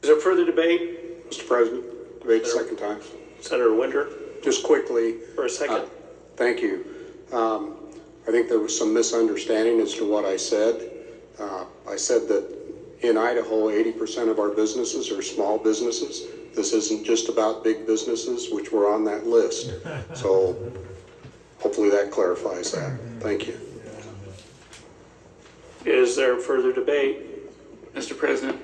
Is there further debate? Mr. President, debate second time. Senator Winter? Just quickly. For a second. Thank you. I think there was some misunderstanding as to what I said. I said that in Idaho, 80% of our businesses are small businesses. This isn't just about big businesses, which were on that list. So hopefully that clarifies that. Thank you. Is there further debate? Mr. President,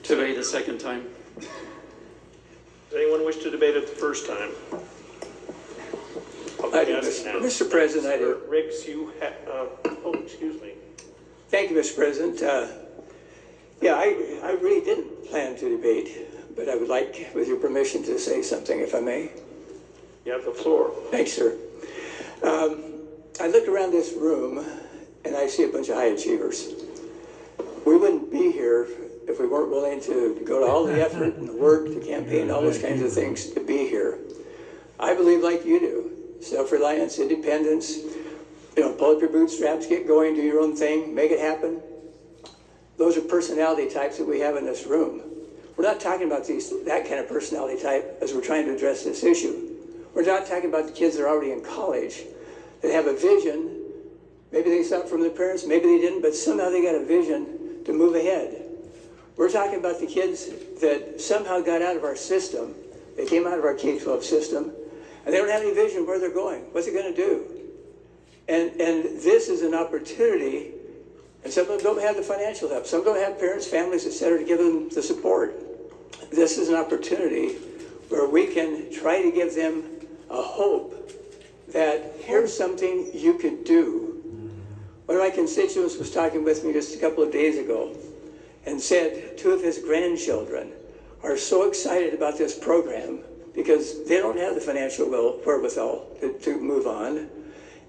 debate a second time. Does anyone wish to debate it the first time? I do, Mr. President, I do. Riggs, you have, excuse me. Thank you, Mr. President. Yeah, I really didn't plan to debate, but I would like, with your permission, to say something, if I may. You have the floor. Thanks, sir. I look around this room, and I see a bunch of high achievers. We wouldn't be here if we weren't willing to go to all the effort and the work, the campaign, all those kinds of things to be here. I believe like you do. Self-reliance, independence, pull up your bootstraps, get going, do your own thing, make it happen. Those are personality types that we have in this room. We're not talking about that kind of personality type as we're trying to address this issue. We're not talking about the kids that are already in college that have a vision. Maybe they saw it from their parents, maybe they didn't, but somehow they got a vision to move ahead. We're talking about the kids that somehow got out of our system. They came out of our K-12 system, and they don't have any vision where they're going, what they're going to do. And this is an opportunity, and some of them don't have the financial help. Some don't have parents, families, etc., to give them the support. This is an opportunity where we can try to give them a hope that here's something you could do. One of my constituents was talking with me just a couple of days ago and said 2 of his grandchildren are so excited about this program because they don't have the financial wherewithal to move on.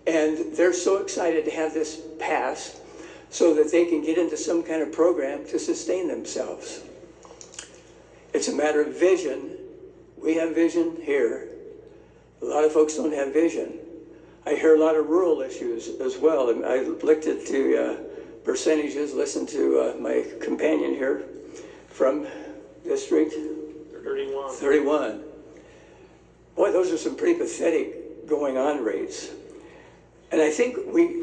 And they're so excited to have this passed so that they can get into some kind of program to sustain themselves. It's a matter of vision. We have vision here. A lot of folks don't have vision. I hear a lot of rural issues as well. And I looked at the percentages, listened to my companion here from District 31. Boy, those are some pretty pathetic going on rates. And I think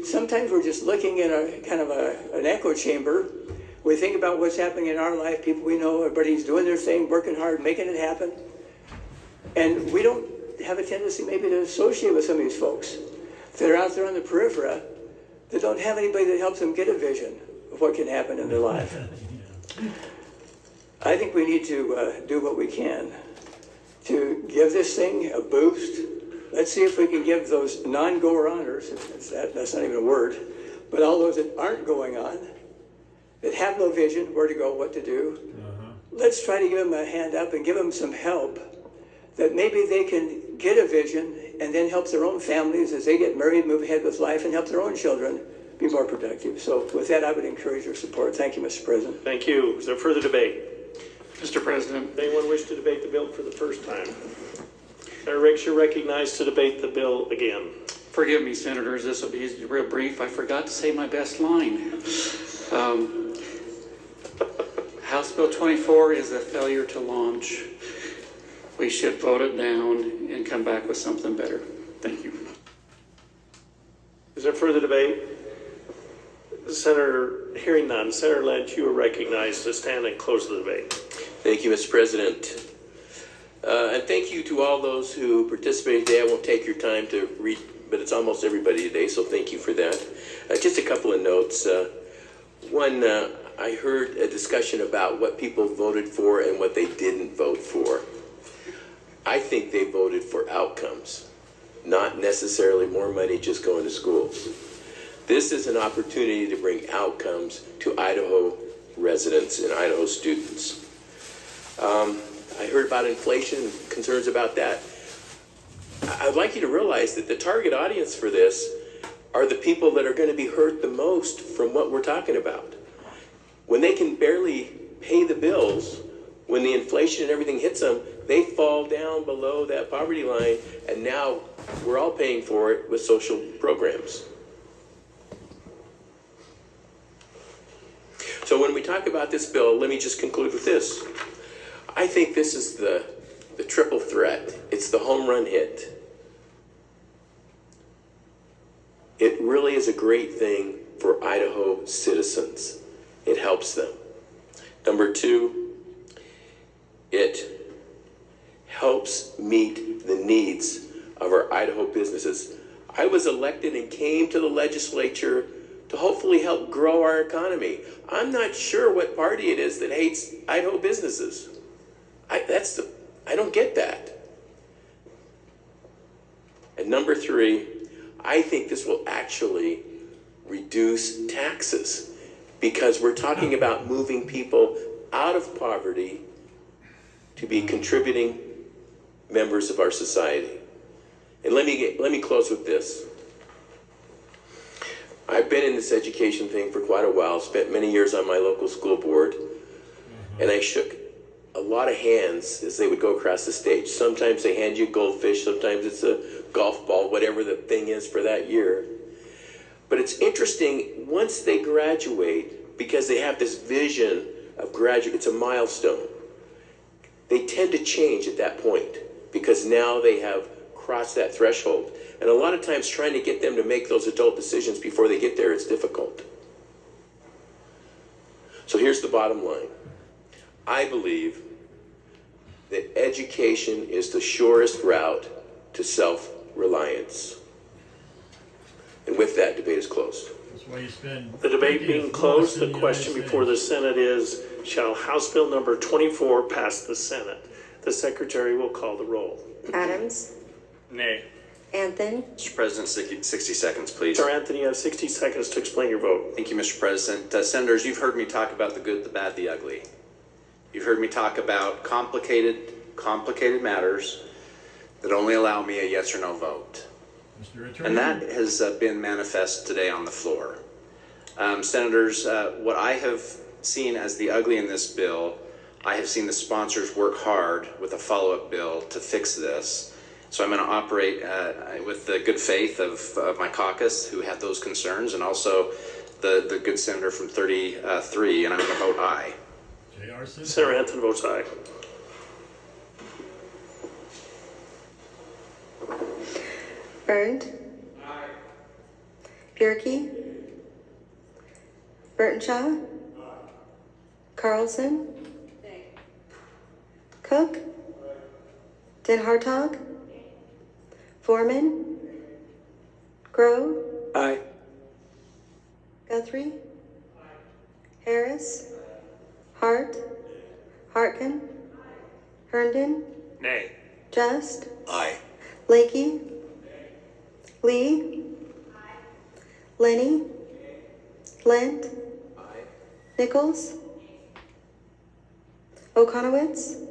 sometimes we're just looking in a kind of an echo chamber. We think about what's happening in our life, people we know, everybody's doing their thing, working hard, making it happen. And we don't have a tendency maybe to associate with some of these folks that are out there on the periphery that don't have anybody that helps them get a vision of what can happen in their life. I think we need to do what we can to give this thing a boost. Let's see if we can give those non-goer-oners, that's not even a word, but all those that aren't going on, that have no vision, where to go, what to do, let's try to give them a hand up and give them some help that maybe they can get a vision and then help their own families as they get married, move ahead with life, and help their own children be more productive. So with that, I would encourage your support. Thank you, Mr. President. Thank you. Is there further debate? Mr. President. Does anyone wish to debate the bill for the first time? Senator Riggs, you're recognized to debate the bill again. Forgive me, Senators, this will be real brief. I forgot to say my best line. House Bill 24 is a failure to launch. We should vote it down and come back with something better. Thank you. Is there further debate? Hearing none, Senator Lynch, you are recognized to stand and close the debate. Thank you, Mr. President. And thank you to all those who participated today. I won't take your time to read, but it's almost everybody today, so thank you for that. Just a couple of notes. One, I heard a discussion about what people voted for and what they didn't vote for. I think they voted for outcomes, not necessarily more money just going to schools. This is an opportunity to bring outcomes to Idaho residents and Idaho students. I heard about inflation, concerns about that. I'd like you to realize that the target audience for this are the people that are going to be hurt the most from what we're talking about. When they can barely pay the bills, when the inflation and everything hits them, they fall down below that poverty line, and now we're all paying for it with social programs. So when we talk about this bill, let me just conclude with this. I think this is the triple threat. It's the home run hit. It really is a great thing for Idaho citizens. It helps them. Number two, it helps meet the needs of our Idaho businesses. I was elected and came to the legislature to hopefully help grow our economy. I'm not sure what party it is that hates Idaho businesses. I don't get that. And number three, I think this will actually reduce taxes because we're talking about moving people out of poverty to be contributing members of our society. And let me close with this. I've been in this education thing for quite a while, spent many years on my local school board, and I shook a lot of hands as they would go across the stage. Sometimes they hand you goldfish, sometimes it's a golf ball, whatever the thing is for that year. But it's interesting, once they graduate, because they have this vision of graduate, it's a milestone. They tend to change at that point because now they have crossed that threshold. And a lot of times trying to get them to make those adult decisions before they get there is difficult. So here's the bottom line. I believe that education is the surest route to self-reliance. And with that, debate is closed. The debate being closed, the question before the Senate is, shall House Bill number 24 pass the Senate? The Secretary will call the roll. Adams. Nay. Anthony. Mr. President, 60 seconds, please. Sir Anthony, you have 60 seconds to explain your vote. Thank you, Mr. President. Senators, you've heard me talk about the good, the bad, the ugly. You've heard me talk about complicated matters that only allow me a yes or no vote. And that has been manifest today on the floor. Senators, what I have seen as the ugly in this bill, I have seen the sponsors work hard with a follow-up bill to fix this. So I'm going to operate with the good faith of my caucus who had those concerns and also the good senator from 33, and I'm going to vote aye. Senator Anthony votes aye. Burned. Aye. Bjerke. Burtonshaw. Aye. Carlson. Aye. Cook. Aye. Den Hartog. Aye. Foreman. Aye. Grow. Aye. Guthrie. Aye. Harris. Aye. Hart. Hartkin. Aye. Herndon. Nay. Just. Aye. Lakey. Lee. Aye. Lenny. Aye. Lent. Aye. Nichols. Okonowitz.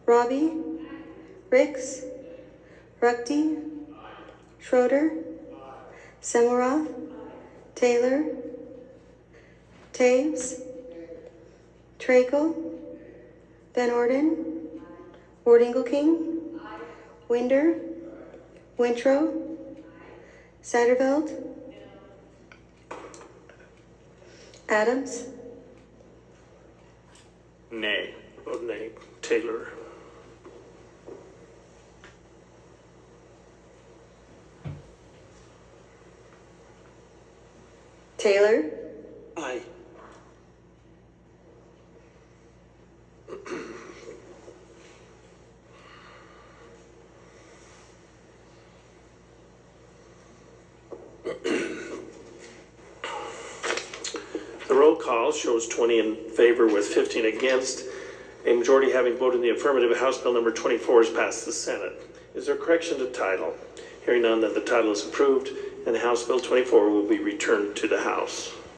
Robbie. Ricks. Ruckty. Schroeder. Semmelroth. Taylor. Taves. Trakel. Van Orden. Ward-Engelking. Winder. Wintro. Satterveld. Adams. Nay. Vote nay. Taylor. Taylor. Aye. The roll call shows 20 in favor with 15 against. A majority having voted in the affirmative, House Bill number 24 is passed the Senate. Is there correction to title? Hearing none, that the title is approved and House Bill 24 will be returned to the House.